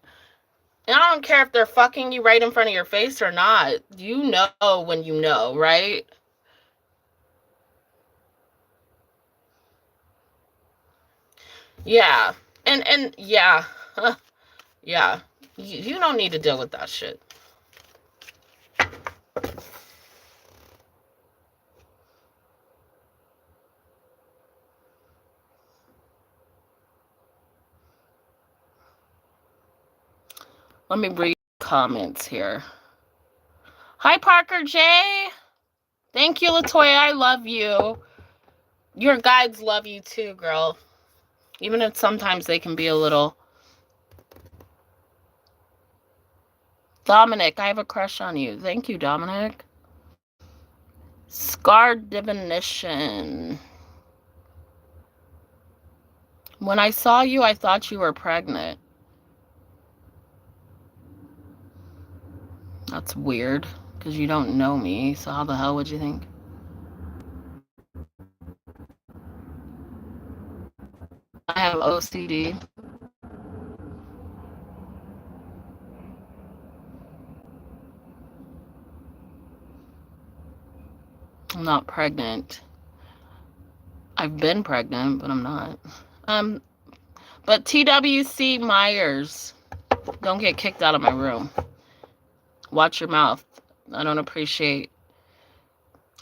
And I don't care if they're fucking you right in front of your face or not. You know when you know, right? Yeah. And yeah. Yeah. You don't need to deal with that shit. Let me read comments here. Hi, Parker J. Thank you, Latoya. I love you. Your guides love you too, girl. Even if sometimes they can be a little... Dominic, I have a crush on you. Thank you, Dominic. Scar Divination. When I saw you, I thought you were pregnant. That's weird, because you don't know me, so how the hell would you think? I have OCD. I'm not pregnant. I've been pregnant, but I'm not. But TWC Myers, don't get kicked out of my room. Watch your mouth. I don't appreciate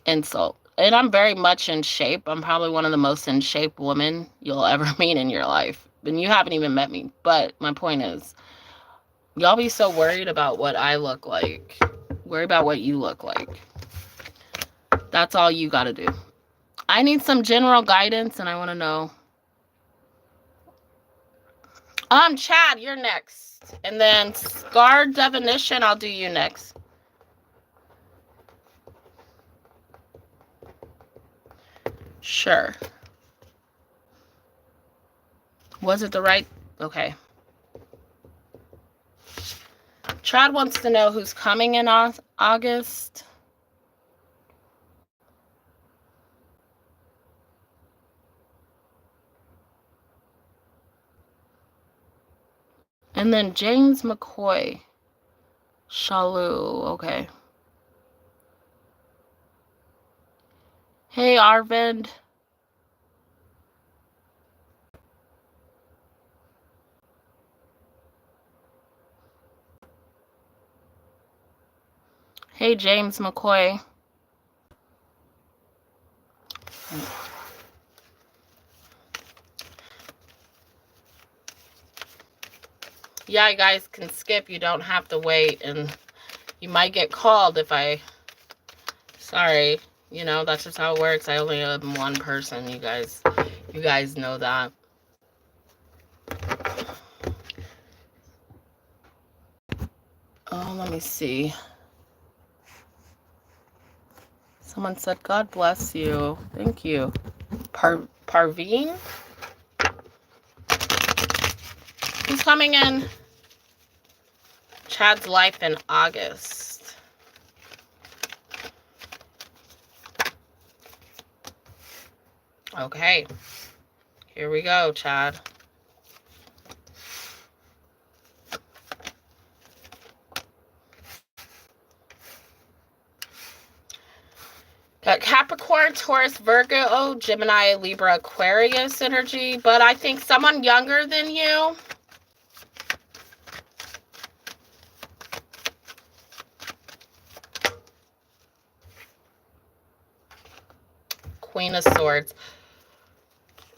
insult. And I'm very much in shape. I'm probably one of the most in shape women you'll ever meet in your life. And you haven't even met me. But my point is, y'all be so worried about what I look like. Worry about what you look like. That's all you gotta do. I need some general guidance, and I want to know. Chad, you're next. And then Scar Definition, I'll do you next. Sure. Was it the right? Okay. Chad wants to know who's coming in August. And then James McCoy. Shalolu. Okay. Hey, Arvind. Hey, James McCoy. Yeah, you guys can skip. You don't have to wait. And you might get called if I... Sorry. You know, that's just how it works. I only am one person. You guys know that. Oh, let me see. Someone said, God bless you. Thank you. Parveen? Who's coming in Chad's life in August? Okay. Here we go, Chad. Got Capricorn, Taurus, Virgo, Gemini, Libra, Aquarius energy, but I think someone younger than you. Queen of Swords.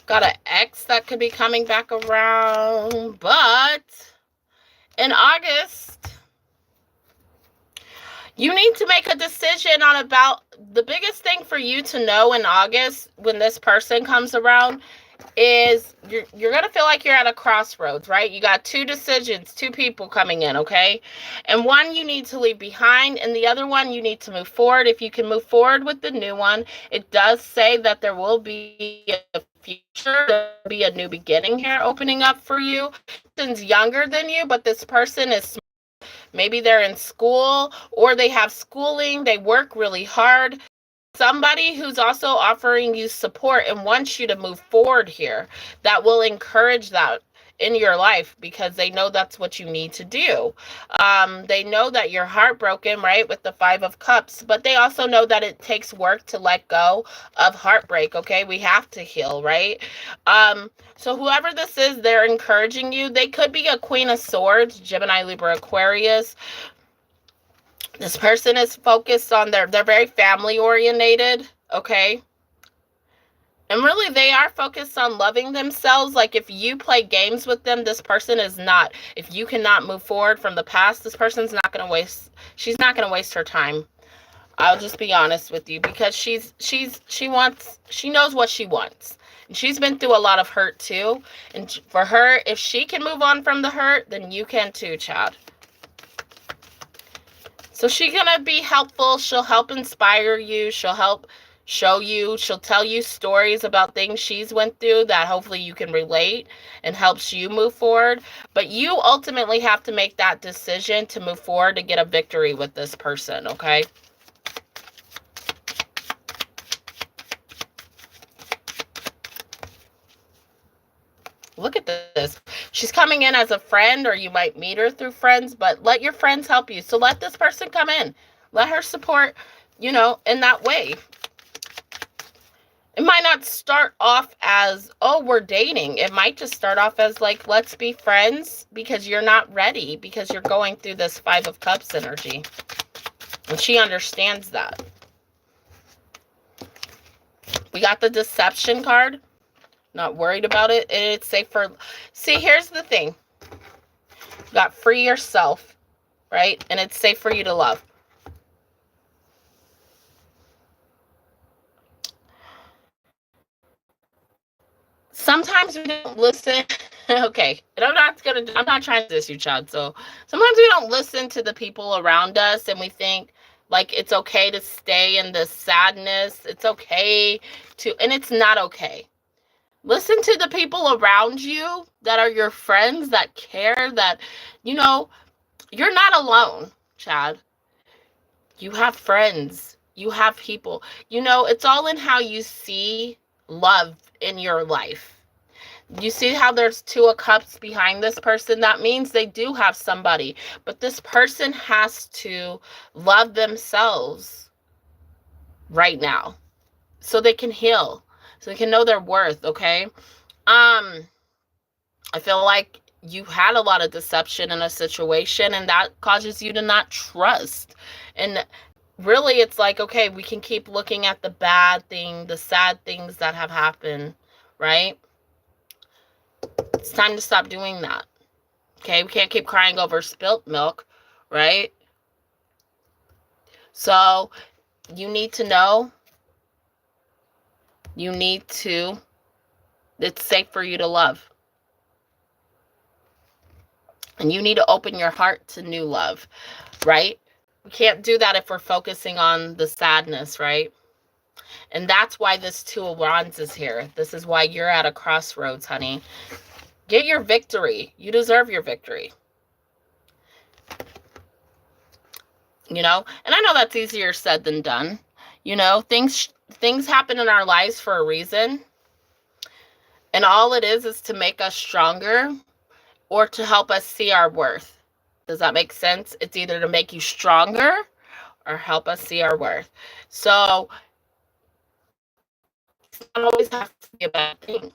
Got an ex that could be coming back around, but in August, you need to make a decision on about the biggest thing for you to know in August when this person comes around is you're going to feel like you're at a crossroads, right? You got two decisions, two people coming in, okay? And one you need to leave behind, and the other one you need to move forward. If you can move forward with the new one, it does say that there will be a future. There'll be a new beginning here opening up for you. This person's younger than you, but this person is, maybe they're in school or they have schooling. They work really hard. Somebody who's also offering you support and wants you to move forward here, that will encourage that in your life, because they know that's what you need to do. They know that you're heartbroken, right, with the Five of Cups, but they also know that it takes work to let go of heartbreak, okay? We have to heal, right? So whoever this is, they're encouraging you. They could be a Queen of Swords, Gemini, Libra, Aquarius. This person is focused on they're very family oriented, okay? And really, they are focused on loving themselves. Like, if you play games with them, this person is not. If you cannot move forward from the past, this person's not going to waste, she's not going to waste her time. I'll just be honest with you, because she knows what she wants. And she's been through a lot of hurt too. And for her, if she can move on from the hurt, then you can too, Chad. So she's going to be helpful. She'll help inspire you. She'll help show you. She'll tell you stories about things she's went through that hopefully you can relate and helps you move forward. But you ultimately have to make that decision to move forward to get a victory with this person, okay? Look at this. She's coming in as a friend, or you might meet her through friends, but let your friends help you. So let this person come in. Let her support, in that way. It might not start off as, oh, we're dating. It might just start off as like, let's be friends, because you're not ready, because you're going through this Five of Cups energy. And she understands that. We got the Deception card. Not worried about it. It's safe for... See, here's the thing. You got free yourself, right? And it's safe for you to love. Sometimes we don't listen. Okay. And I'm not trying to diss you, Chad. So sometimes we don't listen to the people around us, and we think like it's okay to stay in the sadness. It's okay to... And it's not okay. Listen to the people around you that are your friends, that care, that, you're not alone, Chad. You have friends. You have people. It's all in how you see love in your life. You see how there's Two of Cups behind this person? That means they do have somebody. But this person has to love themselves right now so they can heal. So they can know their worth, okay? I feel like you had a lot of deception in a situation, and that causes you to not trust. And really, it's like, okay, we can keep looking at the bad thing, the sad things that have happened, right? It's time to stop doing that, okay? We can't keep crying over spilt milk, right? So you need to know. It's safe for you to love. And you need to open your heart to new love, right? We can't do that if we're focusing on the sadness, right? And that's why this Two of Wands is here. This is why you're at a crossroads, honey. Get your victory. You deserve your victory. And I know that's easier said than done. Things happen in our lives for a reason. And all it is to make us stronger or to help us see our worth. Does that make sense? It's either to make you stronger or help us see our worth. So it doesn't always have to be a bad thing.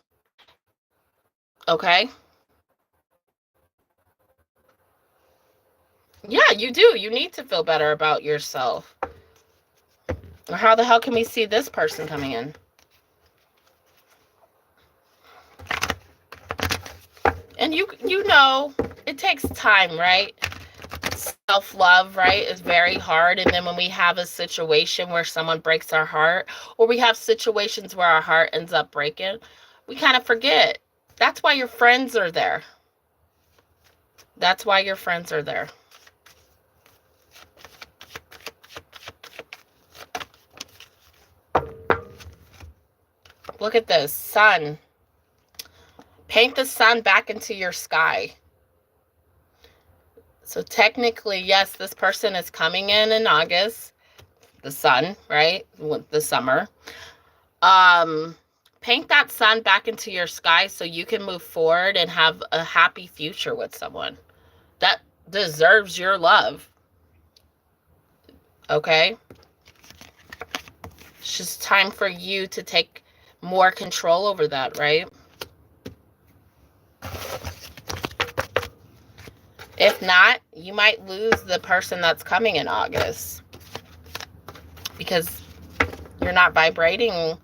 Okay? Yeah, you do. You need to feel better about yourself. Or how the hell can we see this person coming in? And it takes time, right? Self-love, right, is very hard. And then when we have a situation where someone breaks our heart, or we have situations where our heart ends up breaking, we kind of forget. That's why your friends are there. That's why your friends are there. Look at this. Sun. Paint the sun back into your sky. So technically, yes, this person is coming in August. The sun, right? The summer. Paint that sun back into your sky so you can move forward and have a happy future with someone that deserves your love. Okay? It's just time for you to take more control over that, right? If not, you might lose the person that's coming in August because you're not vibrating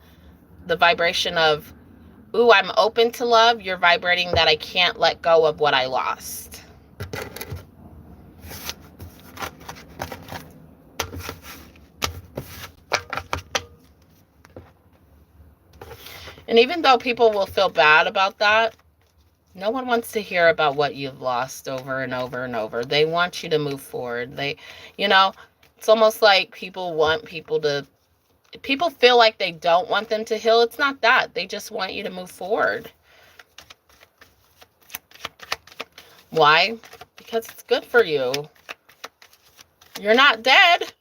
the vibration of, ooh, I'm open to love. You're vibrating that I can't let go of what I lost. And even though people will feel bad about that, no one wants to hear about what you've lost over and over and over. They want you to move forward. It's almost like people feel like they don't want them to heal. It's not that. They just want you to move forward. Why? Because it's good for you. You're not dead.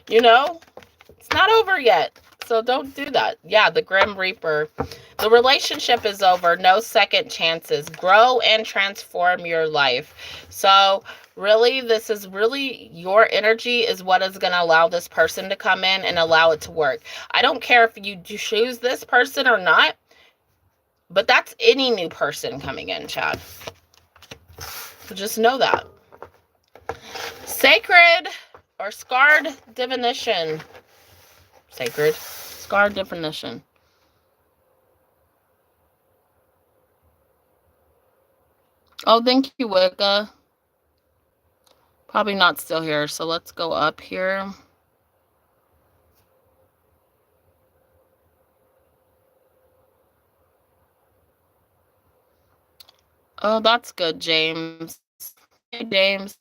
It's not over yet. So don't do that. Yeah, the Grim Reaper. The relationship is over. No second chances. Grow and transform your life. So really, this is really your energy is what is going to allow this person to come in and allow it to work. I don't care if you choose this person or not, but that's any new person coming in, Chad. So just know that. Sacred or scarred divination. Sacred. Scarred divination. Oh, thank you, Wicca. Probably not still here, so let's go up here. Oh, that's good, James. Hey, James.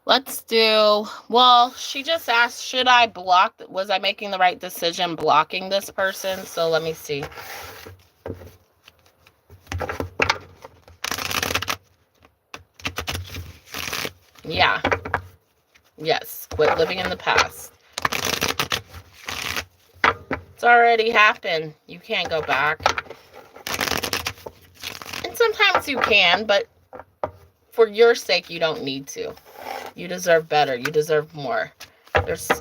Let's do, well, she just asked, should I block, was I making the right decision blocking this person? So let me see. Yeah. Yes. Quit living in the past. It's already happened. You can't go back. And sometimes you can, but for your sake, you don't need to. You deserve better. You deserve more. There's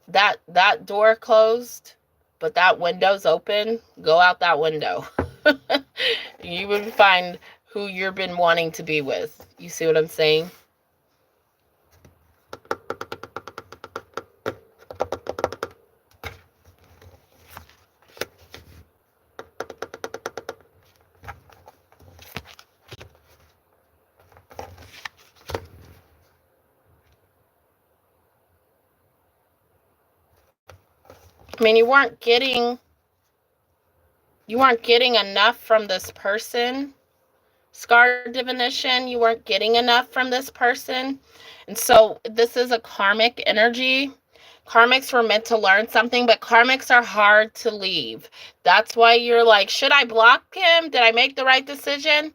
that door closed, but that window's open. Go out that window. You would find who you've been wanting to be with. You see what I'm saying? I mean, you weren't getting enough from this person. Scar divination, you weren't getting enough from this person. And so this is a karmic energy. Karmics were meant to learn something, but karmics are hard to leave. That's why you're like, should I block him? Did I make the right decision?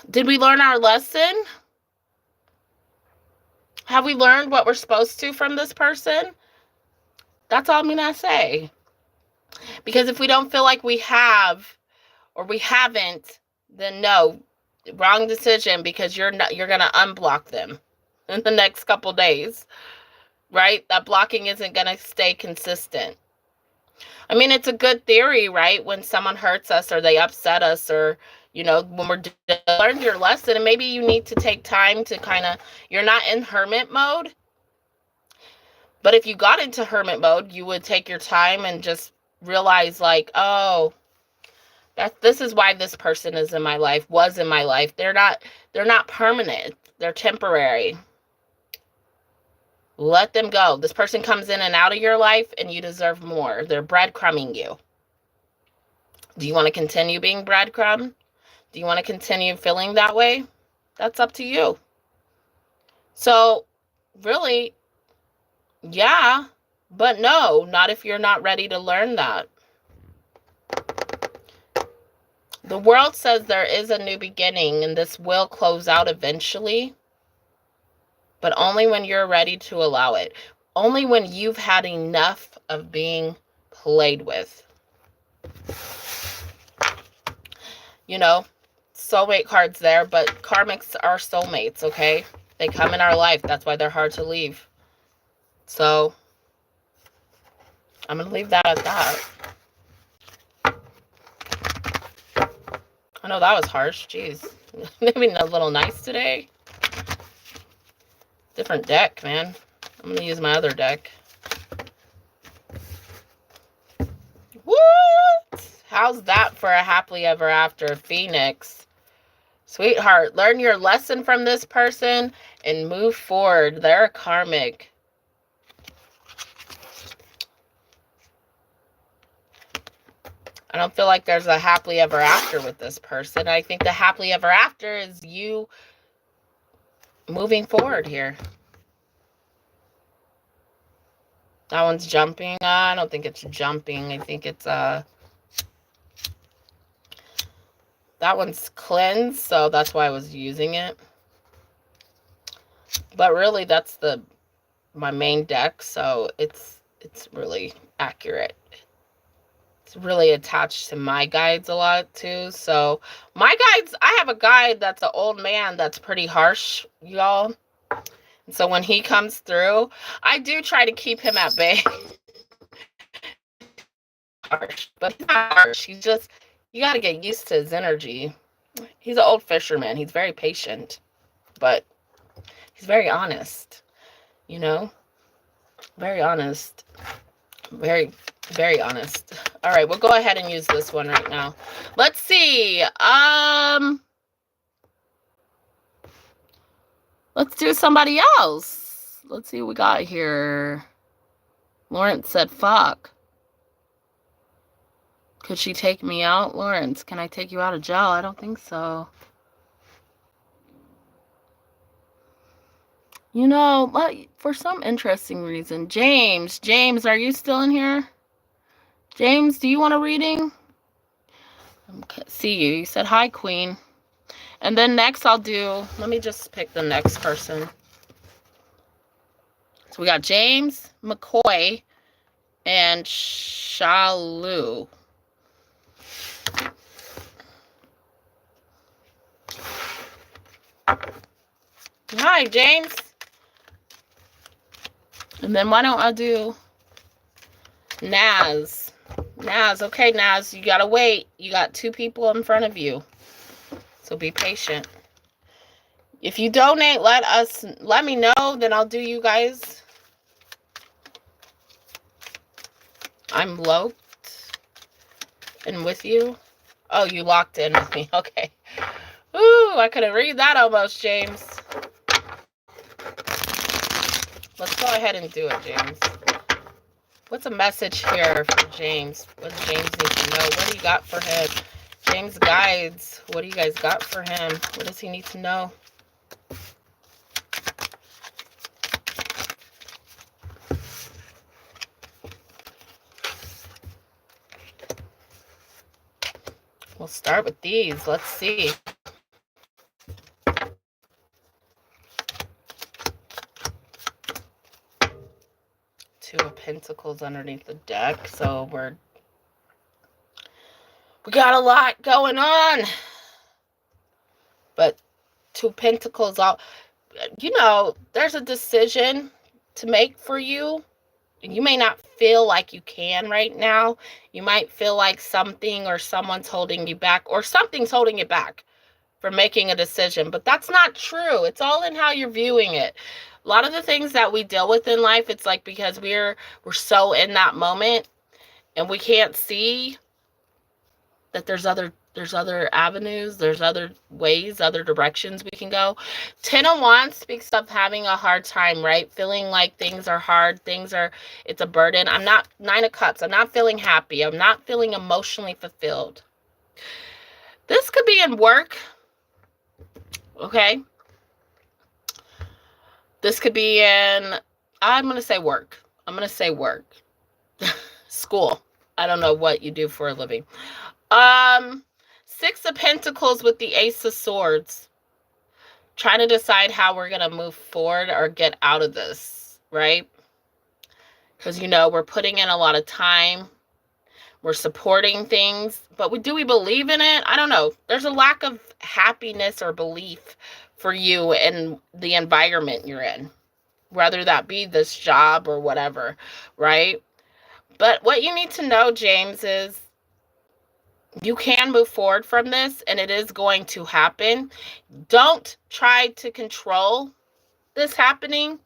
Did we learn our lesson? Have we learned what we're supposed to from this person? That's all I'm going to say. Because if we don't feel like we have or we haven't, then no, wrong decision, because you're going to unblock them in the next couple days, right? That blocking isn't going to stay consistent. I mean, it's a good theory, right? When someone hurts us or they upset us, or, when we're learned your lesson, and maybe you need to take time to you're not in hermit mode. But if you got into hermit mode, you would take your time and just realize like, oh, this is why this person is in my life, was in my life. They're not permanent. They're temporary. Let them go. This person comes in and out of your life, and you deserve more. They're breadcrumbing you. Do you want to continue being breadcrumb? Do you want to continue feeling that way? That's up to you. So, really, yeah, but no, not if you're not ready to learn that. The world says there is a new beginning, and this will close out eventually, but only when you're ready to allow it. Only when you've had enough of being played with. You know, soulmate cards there, but karmics are soulmates, okay? They come in our life. That's why they're hard to leave. So, I'm going to leave that at that. I know that was harsh. Jeez. Maybe a little nice today. Different deck, man. I'm going to use my other deck. What? How's that for a happily ever after, Phoenix? Sweetheart, learn your lesson from this person and move forward. They're karmic. I don't feel like there's a happily ever after with this person. I think the happily ever after is you moving forward here. That one's jumping. I don't think it's jumping. I think it's that one's cleanse, so that's why I was using it. But really, that's my main deck, so it's really accurate. It's really attached to my guides a lot too. So my guides, I have a guide that's an old man that's pretty harsh, y'all. And so when he comes through, I do try to keep him at bay. Harsh, but he's not harsh. He's just, you got to get used to his energy. He's an old fisherman. He's very patient, but he's very honest, you know? Very honest. Very, very honest. All right, we'll go ahead and use this one right now. Let's see. Let's do somebody else. Let's see what we got here. Lawrence said, fuck. Could she take me out? Lawrence, can I take you out of jail? I don't think so. You know, but for some interesting reason, James, are you still in here? James, do you want a reading? Okay, see you. You said hi, Queen. And then next I'll do, let me just pick the next person. So we got James, McCoy, and Shalolu. Hi, James. And then why don't I do Naz? Naz, okay, Naz, you gotta wait. You got 2 people in front of you. So be patient. If you donate, let me know, then I'll do you guys. I'm locked in with you. Oh, you locked in with me. Okay. Ooh, I couldn't read that almost, James. Let's go ahead and do it, James. What's a message here for James? What does James need to know? What do you got for him? James guides. What do you guys got for him? What does he need to know? We'll start with these. Let's see. 2 of Pentacles underneath the deck. So we got a lot going on. But 2 Pentacles out. You know, there's a decision to make for you. You may not feel like you can right now. You might feel like something or someone's holding you back, or something's holding you back from making a decision. But that's not true. It's all in how you're viewing it. A lot of the things that we deal with in life, it's like because we're so in that moment and we can't see that there's other There's other avenues. There's other ways, other directions we can go. 10 of Wands speaks of having a hard time, right? Feeling like things are hard. It's a burden. I'm not, 9 of Cups. I'm not feeling happy. I'm not feeling emotionally fulfilled. This could be in work, okay? This could be in, I'm going to say work. School. I don't know what you do for a living. 6 of Pentacles with the Ace of Swords. Trying to decide how we're going to move forward or get out of this, right? Because, we're putting in a lot of time. We're supporting things. But do we believe in it? I don't know. There's a lack of happiness or belief for you in the environment you're in. Whether that be this job or whatever, right? But what you need to know, James, is you can move forward from this, and it is going to happen. Don't try to control this happening.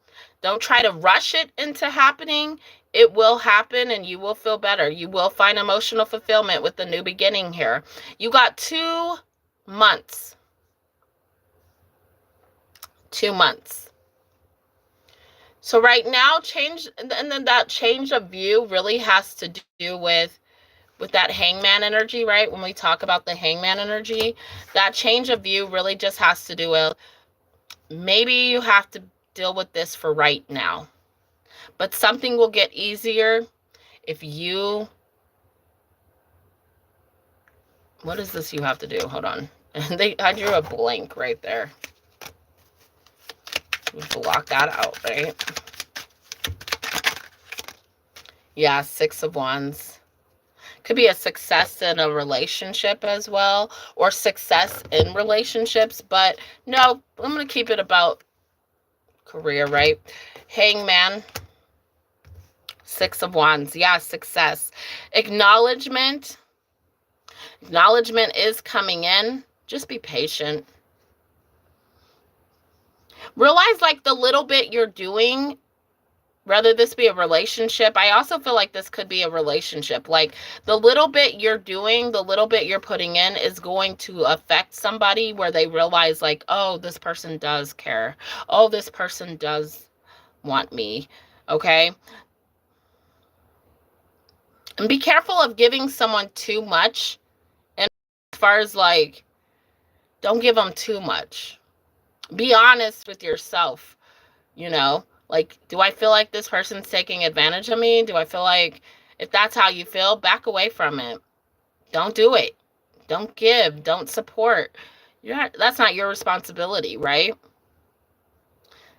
Don't try to rush it into happening. It will happen, and you will feel better. You will find emotional fulfillment with the new beginning here. You got 2 months. 2 months. So right now, and then that change of view really has to do with that hangman energy, right? When we talk about the hangman energy, that change of view really just has to do with maybe you have to deal with this for right now. But something will get easier if you... What is this you have to do? Hold on. I drew a blank right there. Block that out, right? Yeah, 6 of Wands. Could be a success in a relationship as well, or success in relationships, but no, I'm going to keep it about career, right? Hangman, 6 of Wands. Yeah, success. Acknowledgement. Acknowledgement is coming in. Just be patient. Realize like the little bit you're doing, whether this be a relationship, I also feel like this could be a relationship. Like the little bit you're doing, the little bit you're putting in is going to affect somebody where they realize like, oh, this person does care. Oh, this person does want me. Okay. And be careful of giving someone too much. And as far as like, don't give them too much. Be honest with yourself, Like, do I feel like this person's taking advantage of me? Do I feel like, if that's how you feel, back away from it. Don't do it. Don't give. Don't support. That's not your responsibility, right?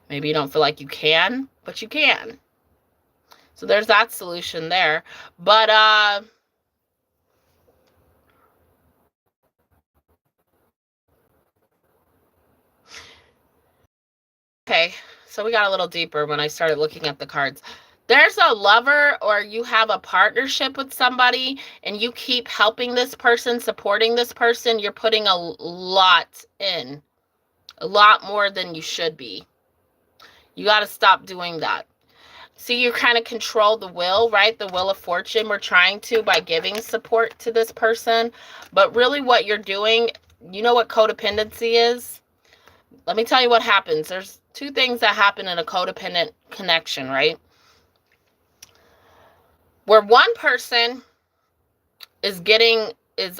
Maybe you don't feel like you can, but you can. So there's that solution there. But, okay, so we got a little deeper when I started looking at the cards. There's a lover, or you have a partnership with somebody and you keep helping this person, supporting this person. You're putting a lot in, a lot more than you should be. You got to stop doing that. See, you kind of control the will, right? The wheel of fortune. We're trying to by giving support to this person. But really what you're doing, you know what codependency is? Let me tell you what happens. There's 2 things that happen in a codependent connection, right? Where one person is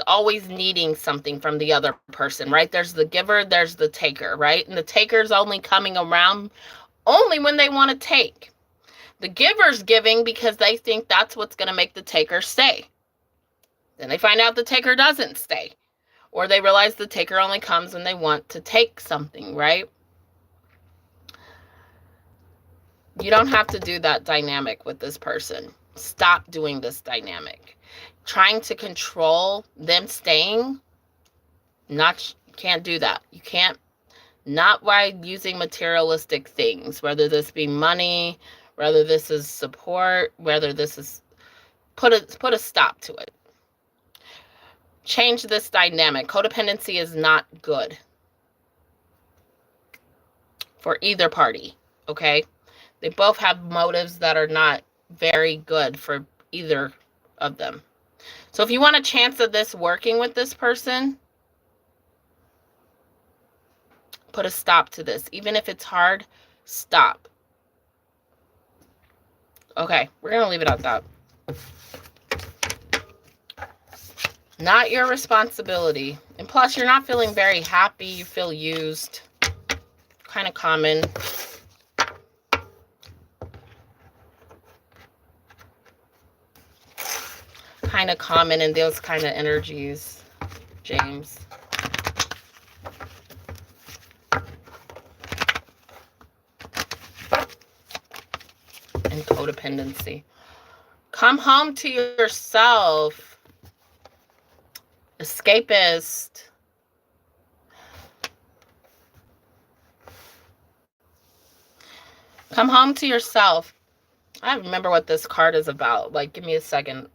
always needing something from the other person, right? There's the giver, there's the taker, right? And the taker's only coming around only when they want to take. The giver's giving because they think that's what's going to make the taker stay. Then they find out the taker doesn't stay. Or they realize the taker only comes when they want to take something, right? You don't have to do that dynamic with this person. Stop doing this dynamic. Trying to control them staying, can't do that. You can't, not by using materialistic things, whether this be money, whether this is support, whether this is, put a stop to it. Change this dynamic. Codependency is not good for either party, okay? They both have motives that are not very good for either of them. So if you want a chance of this working with this person, put a stop to this. Even if it's hard, stop. Okay, we're going to leave it at that. Not your responsibility. And plus, you're not feeling very happy. You feel used. Kind of common. Kind of common in those kind of energies, James. And codependency. Come home to yourself. Escapist. Come home to yourself. I don't remember what this card is about. Like, give me a second.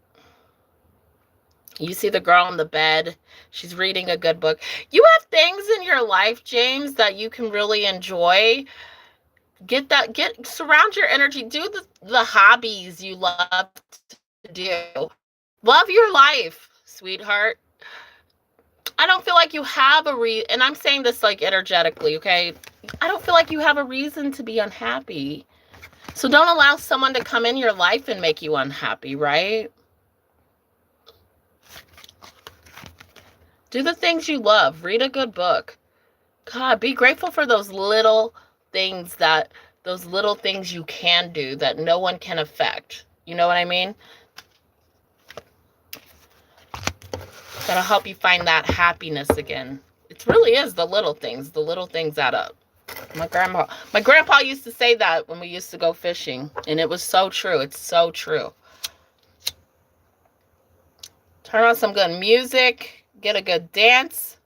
You see the girl on the bed. She's reading a good book. You have things in your life, James, that you can really enjoy. Surround your energy. Do the hobbies you love to do. Love your life, sweetheart. I don't feel like you have and I'm saying this like energetically, okay? I don't feel like you have a reason to be unhappy. So don't allow someone to come in your life and make you unhappy, right? Do the things you love. Read a good book. God, be grateful for those little things you can do that no one can affect. You know what I mean? That'll help you find that happiness again. It really is the little things. The little things add up. My grandpa used to say that when we used to go fishing, and it was so true. It's so true. Turn on some good music. Get a good dance.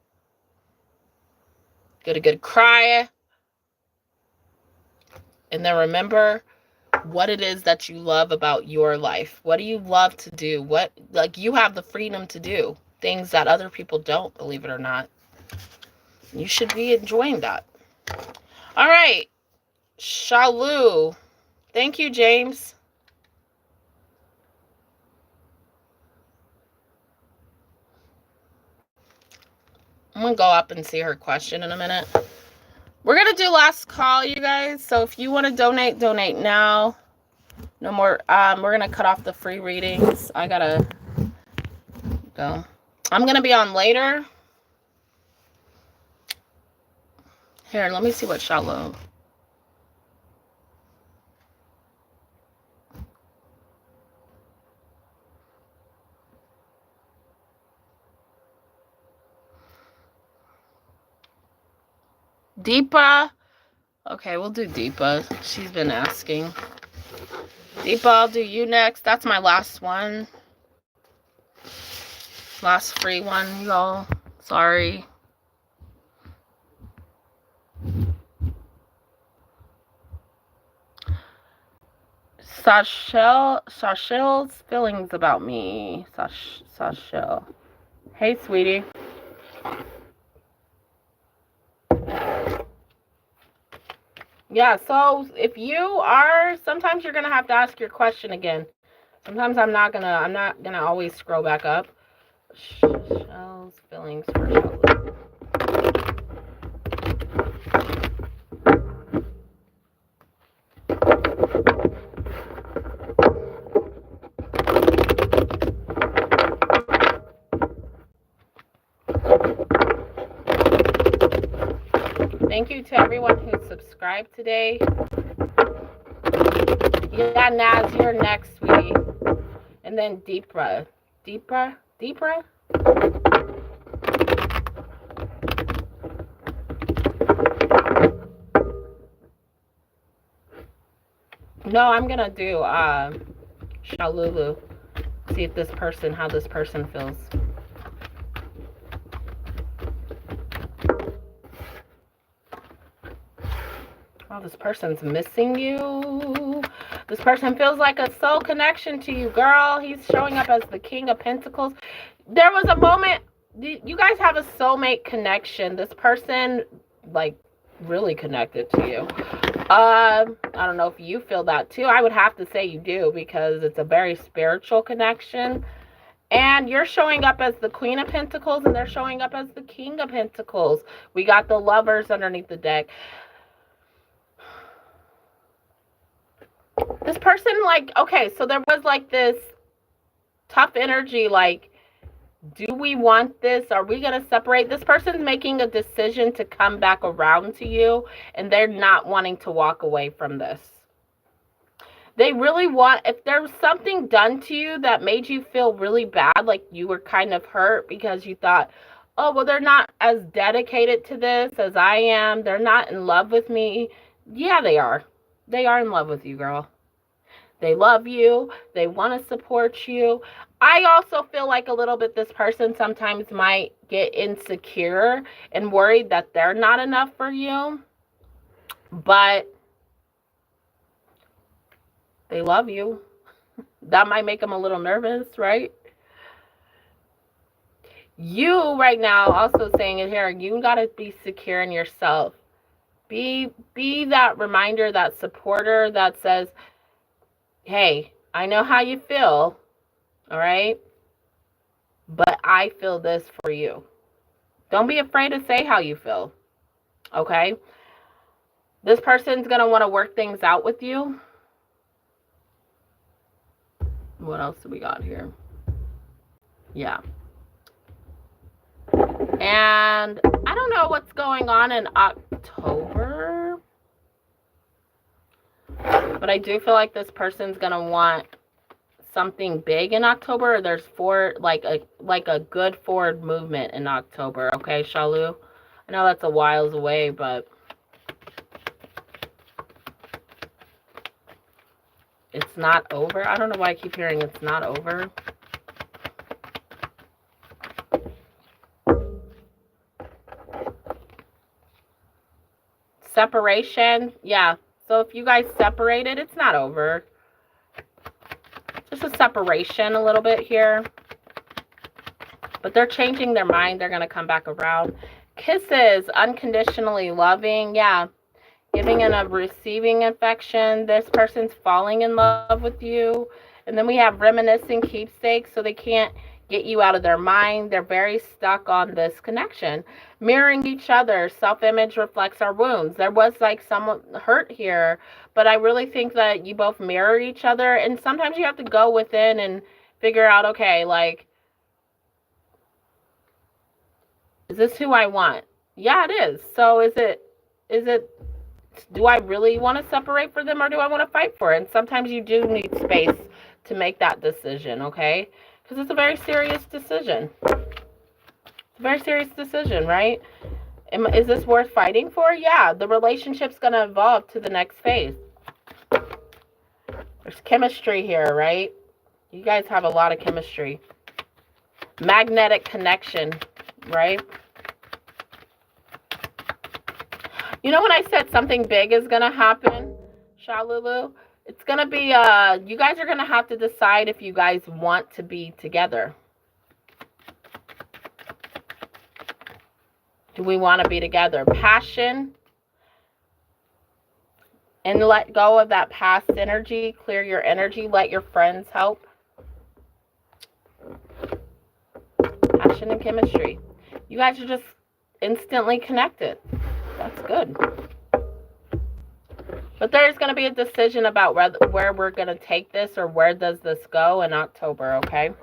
Get a good cry. And then remember what it is that you love about your life. What do you love to do? What, like, you have the freedom to do things that other people don't, believe it or not. You should be enjoying that. All right. Shalolu. Thank you, James. I'm going to go up and see her question in a minute. We're going to do last call, you guys. So if you want to donate, donate now. No more. We're going to cut off the free readings. I got to go. I'm going to be on later. Here, let me see what Shalom. Deepa. Okay, we'll do Deepa. She's been asking. Deepa, I'll do you next. That's my last one. Last free one, y'all. Sorry. Sashel's feelings about me. Sashel. Hey, sweetie. Yeah, so if you are, sometimes you're gonna have to ask your question again. Sometimes I'm not gonna always scroll back up. Shells feelings for Shalolu. Thank you to everyone who subscribed today. Yeah, Naz, you're next, sweetie. And then Deepa. Deepa? No, I'm gonna do Shalolu. See if how this person feels. Oh, this person's missing you. This person feels like a soul connection to you, girl. He's showing up as the King of Pentacles. There was a moment, you guys have a soulmate connection. This person, like, really connected to you. I don't know if you feel that too. I would have to say you do, because it's a very spiritual connection. And you're showing up as the Queen of Pentacles, and they're showing up as the King of Pentacles. We got the Lovers underneath the deck. This person, like, okay, so there was like this tough energy, like, do we want this? Are we going to separate? This person's making a decision to come back around to you, and they're not wanting to walk away from this. They really want, if there's something done to you that made you feel really bad, like you were kind of hurt because you thought, oh, well, they're not as dedicated to this as I am. They're not in love with me. Yeah, they are. They are in love with you, girl. They love you. They want to support you. I also feel like a little bit this person sometimes might get insecure and worried that they're not enough for you. But they love you. That might make them a little nervous, right? You right now, also saying it here, you got to be secure in yourself. Be that reminder, that supporter that says, hey, I know how you feel, all right? But I feel this for you. Don't be afraid to say how you feel, okay? This person's going to want to work things out with you. What else do we got here? Yeah. And I don't know what's going on in October, but I do feel like this person's going to want something big in October. There's like a good forward movement in October, okay, Shalolu? I know that's a whiles away, but it's not over. I don't know why I keep hearing it's not over. Separation, yeah. So if you guys separated, it's not over. Just a separation a little bit here. But they're changing their mind. They're going to come back around. Kisses, unconditionally loving, yeah. Giving and a receiving affection. This person's falling in love with you. And then we have reminiscing keepsakes, so they can't get you out of their mind. They're very stuck on this connection. Mirroring each other. Self-image reflects our wounds. There was like someone hurt here, but I really think that you both mirror each other. And sometimes you have to go within and figure out, okay, like, is this who I want? Yeah, it is. So is it, do I really want to separate for them, or do I want to fight for it? And sometimes you do need space to make that decision, okay? Because it's a very serious decision. It's a very serious decision, right? Is this worth fighting for? Yeah, the relationship's going to evolve to the next phase. There's chemistry here, right? You guys have a lot of chemistry. Magnetic connection, right? You know when I said something big is going to happen, Shalolu? It's going to be, you guys are going to have to decide if you guys want to be together. Do we want to be together? Passion. And let go of that past energy. Clear your energy. Let your friends help. Passion and chemistry. You guys are just instantly connected. That's good. But there's going to be a decision about where we're going to take this, or where does this go in October, okay?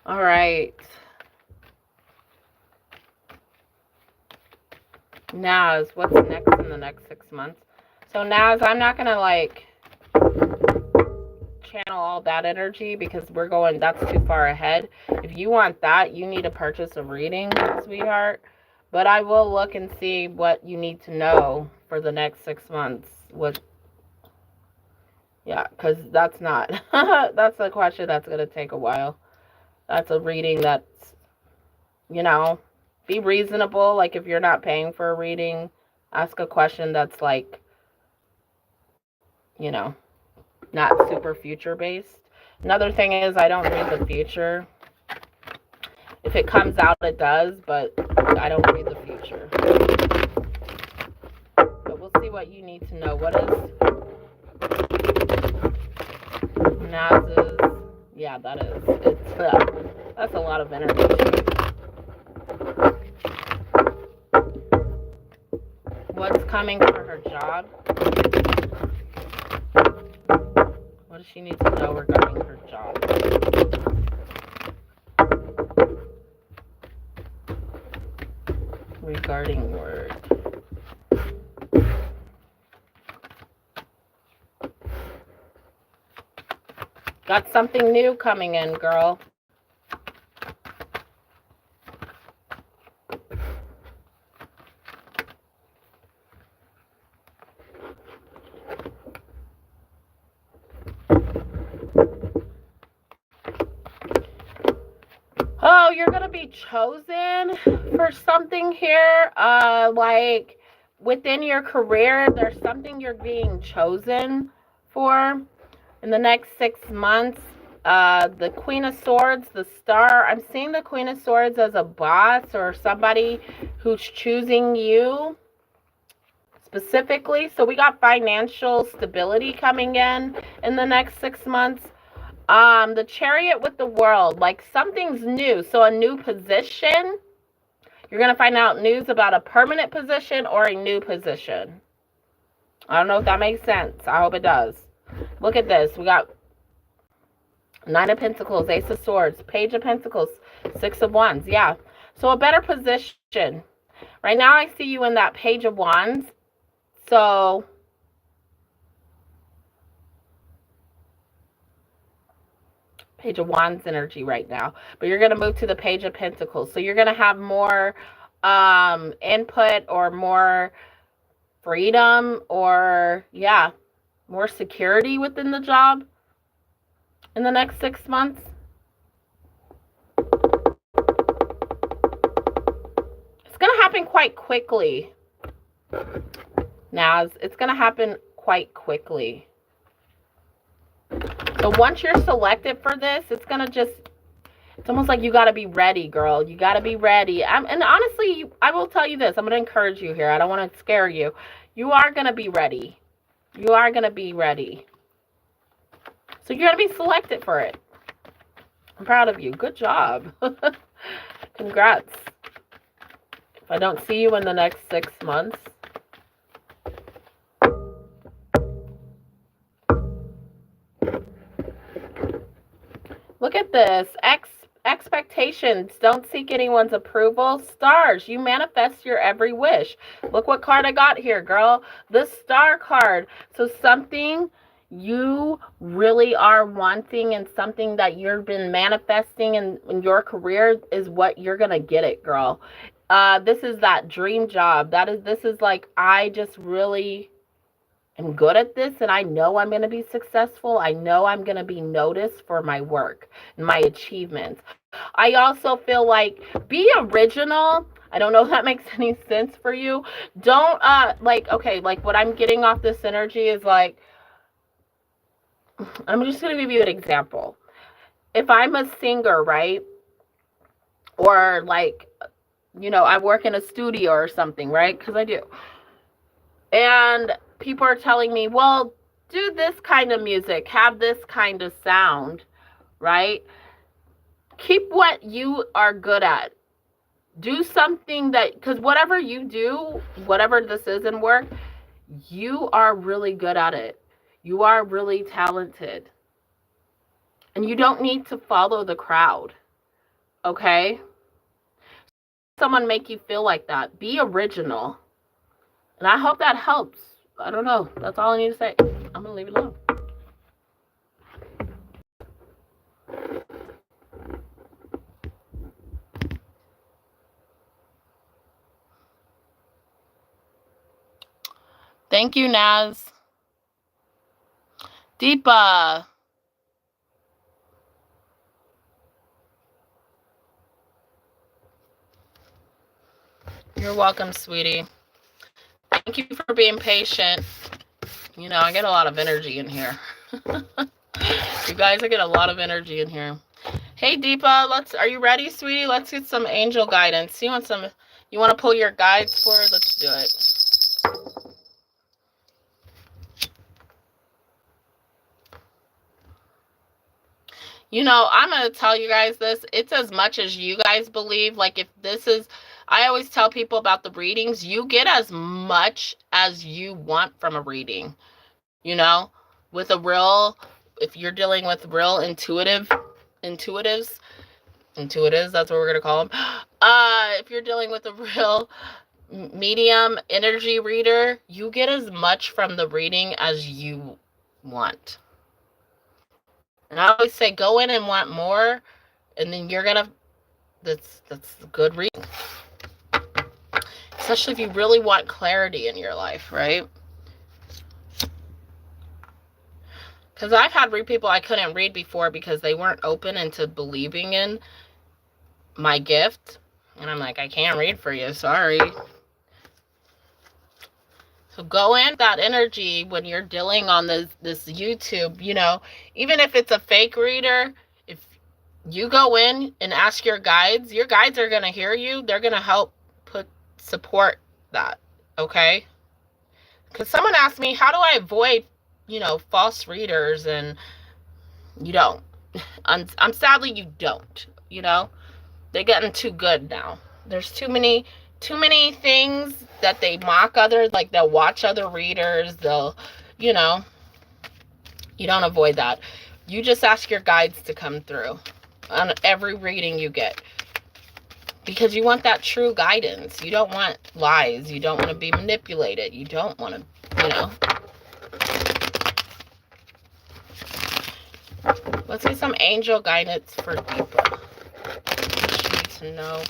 All right. Naz, what's next in the next 6 months? So Naz, I'm not going to like channel all that energy because that's too far ahead. If you want that, you need to purchase a reading, sweetheart. But I will look and see what you need to know for the next 6 months. Yeah, because that's not, that's a question that's going to take a while. That's a reading that's, you know, be reasonable. Like if you're not paying for a reading, ask a question that's like, you know, not super future based. Another thing is I don't read the future. If it comes out, it does, but I don't read the future. future. But we'll see what you need to know. What is Naz's? Yeah, that is. That's a lot of energy. What's coming for her job? What does she need to know regarding her job? Regarding work. Got something new coming in, girl. Oh, you're going to be chosen for something here. Like within your career, there's something you're being chosen for in the next 6 months. The Queen of Swords, the Star. I'm seeing the Queen of Swords as a boss or somebody who's choosing you specifically. So we got financial stability coming in the next 6 months. The Chariot with the World, like something's new. So a new position. You're going to find out news about a permanent position or a new position. I don't know if that makes sense. I hope it does. Look at this. We got Nine of Pentacles, Ace of Swords, Page of Pentacles, Six of Wands. Yeah. So a better position. Right now I see you in that Page of Wands. So Page of Wands energy right now. But you're going to move to the Page of Pentacles. So you're going to have more input or more freedom or, yeah, more security within the job in the next 6 months. It's going to happen quite quickly. Now, it's going to happen quite quickly. So once you're selected for this, it's going to just, it's almost like you got to be ready, girl. You got to be ready. And honestly, I will tell you this. I'm going to encourage you here. I don't want to scare you. You are going to be ready. You are going to be ready. So you're going to be selected for it. I'm proud of you. Good job. Congrats. If I don't see you in the next 6 months, look at this. Expectations. Don't seek anyone's approval. Stars. You manifest your every wish. Look what card I got here, girl. The Star card. So something you really are wanting and something that you've been manifesting in your career is what you're going to get it, girl. This is that dream job. This is like, I just really am good at this and I know I'm going to be successful. I know I'm going to be noticed for my work and my achievements. I also feel like be original. I don't know if that makes any sense for you. Don't, okay, like what I'm getting off this energy is like, I'm just going to give you an example. If I'm a singer, right? Or like, you know, I work in a studio or something, right? Because I do. And people are telling me, well, do this kind of music, have this kind of sound, right? Keep what you are good at. Do something that, because whatever you do, whatever this is in work, you are really good at it. You are really talented. And you don't need to follow the crowd, okay? Someone make you feel like that. Be original. And I hope that helps. I don't know. That's all I need to say. I'm going to leave it alone. Thank you, Naz. Deepa. You're welcome, sweetie. Thank you for being patient. You know, I get a lot of energy in here. You guys, I get a lot of energy in here. Hey, Deepa, are you ready, sweetie? Let's get some angel guidance. You want some You want to pull your guides for it? Let's do it. You know, I'm going to tell you guys this. It's as much as you guys believe. Like, if this is, I always tell people about the readings, you get as much as you want from a reading. You know, with a real, if you're dealing with real intuitives, that's what we're going to call them. If you're dealing with a real medium energy reader, you get as much from the reading as you want. And I always say, go in and want more, and then you're gonna. That's a good reading, especially if you really want clarity in your life, right? Because I've had people I couldn't read before because they weren't open into believing in my gift, and I'm like, I can't read for you, sorry. So go in that energy when you're dealing on this YouTube, you know, even if it's a fake reader, if you go in and ask your guides are going to hear you. They're going to help support that, okay? Because someone asked me, how do I avoid, you know, false readers? And you don't. I'm sadly, you don't, you know? They're getting too good now. There's too many things that they mock others, like they'll watch other readers, they'll, you know, you don't avoid that. You just ask your guides to come through on every reading you get, because you want that true guidance. You don't want lies. You don't want to be manipulated. You don't want to, you know. Let's get some angel guidance for Deepa. She needs to know.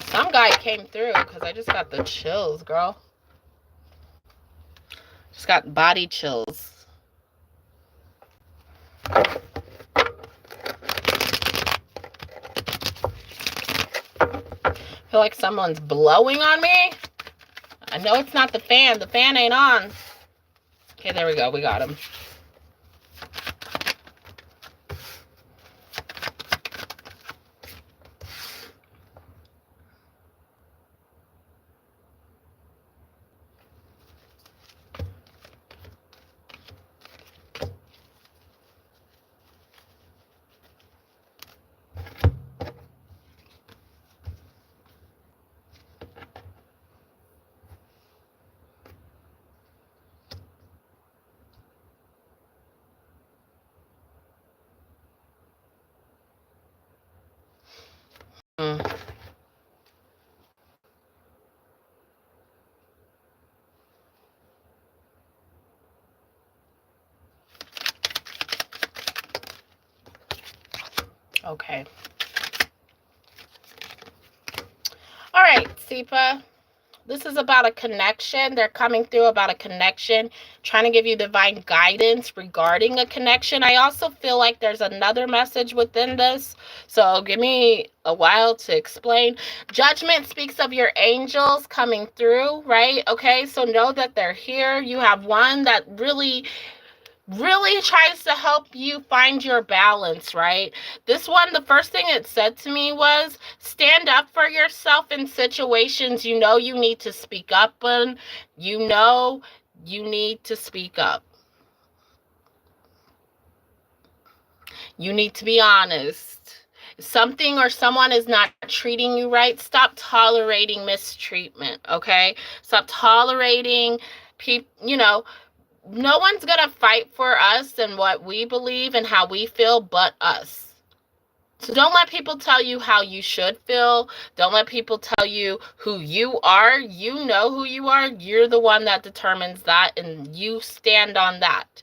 Some guy came through because I just got the chills, girl. Just got body chills. I feel like someone's blowing on me. I know it's not the fan. The fan ain't on. Okay, there we go. We got him. Okay. All right, Deepa. This is about a connection. They're coming through about a connection, trying to give you divine guidance regarding a connection. I also feel like there's another message within this, so give me a while to explain. Judgment speaks of your angels coming through, right? Okay, so know that they're here. You have one that really tries to help you find your balance, right? This one, the first thing it said to me was, stand up for yourself in situations you know you need to speak up in. You know you need to speak up. You need to be honest. If something or someone is not treating you right, stop tolerating mistreatment, okay? Stop tolerating people, you know. No one's going to fight for us and what we believe and how we feel but us. So don't let people tell you how you should feel. Don't let people tell you who you are. You know who you are. You're the one that determines that, and you stand on that.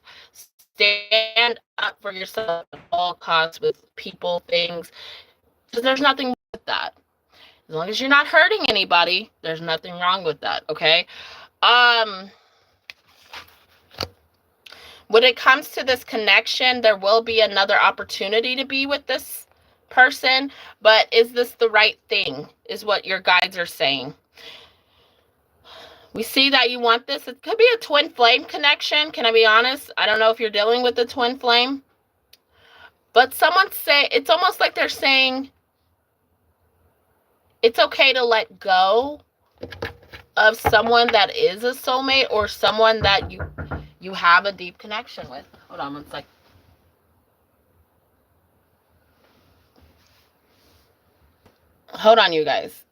Stand up for yourself at all costs with people, things, because there's nothing wrong with that. As long as you're not hurting anybody, there's nothing wrong with that, okay? When it comes to this connection, there will be another opportunity to be with this person, but is this the right thing, is what your guides are saying. We see that you want this. It could be a twin flame connection. Can I be honest? I don't know if you're dealing with a twin flame. But someone say, it's almost like they're saying it's okay to let go of someone that is a soulmate or someone that you have a deep connection with. Hold on one sec. Hold on, you guys.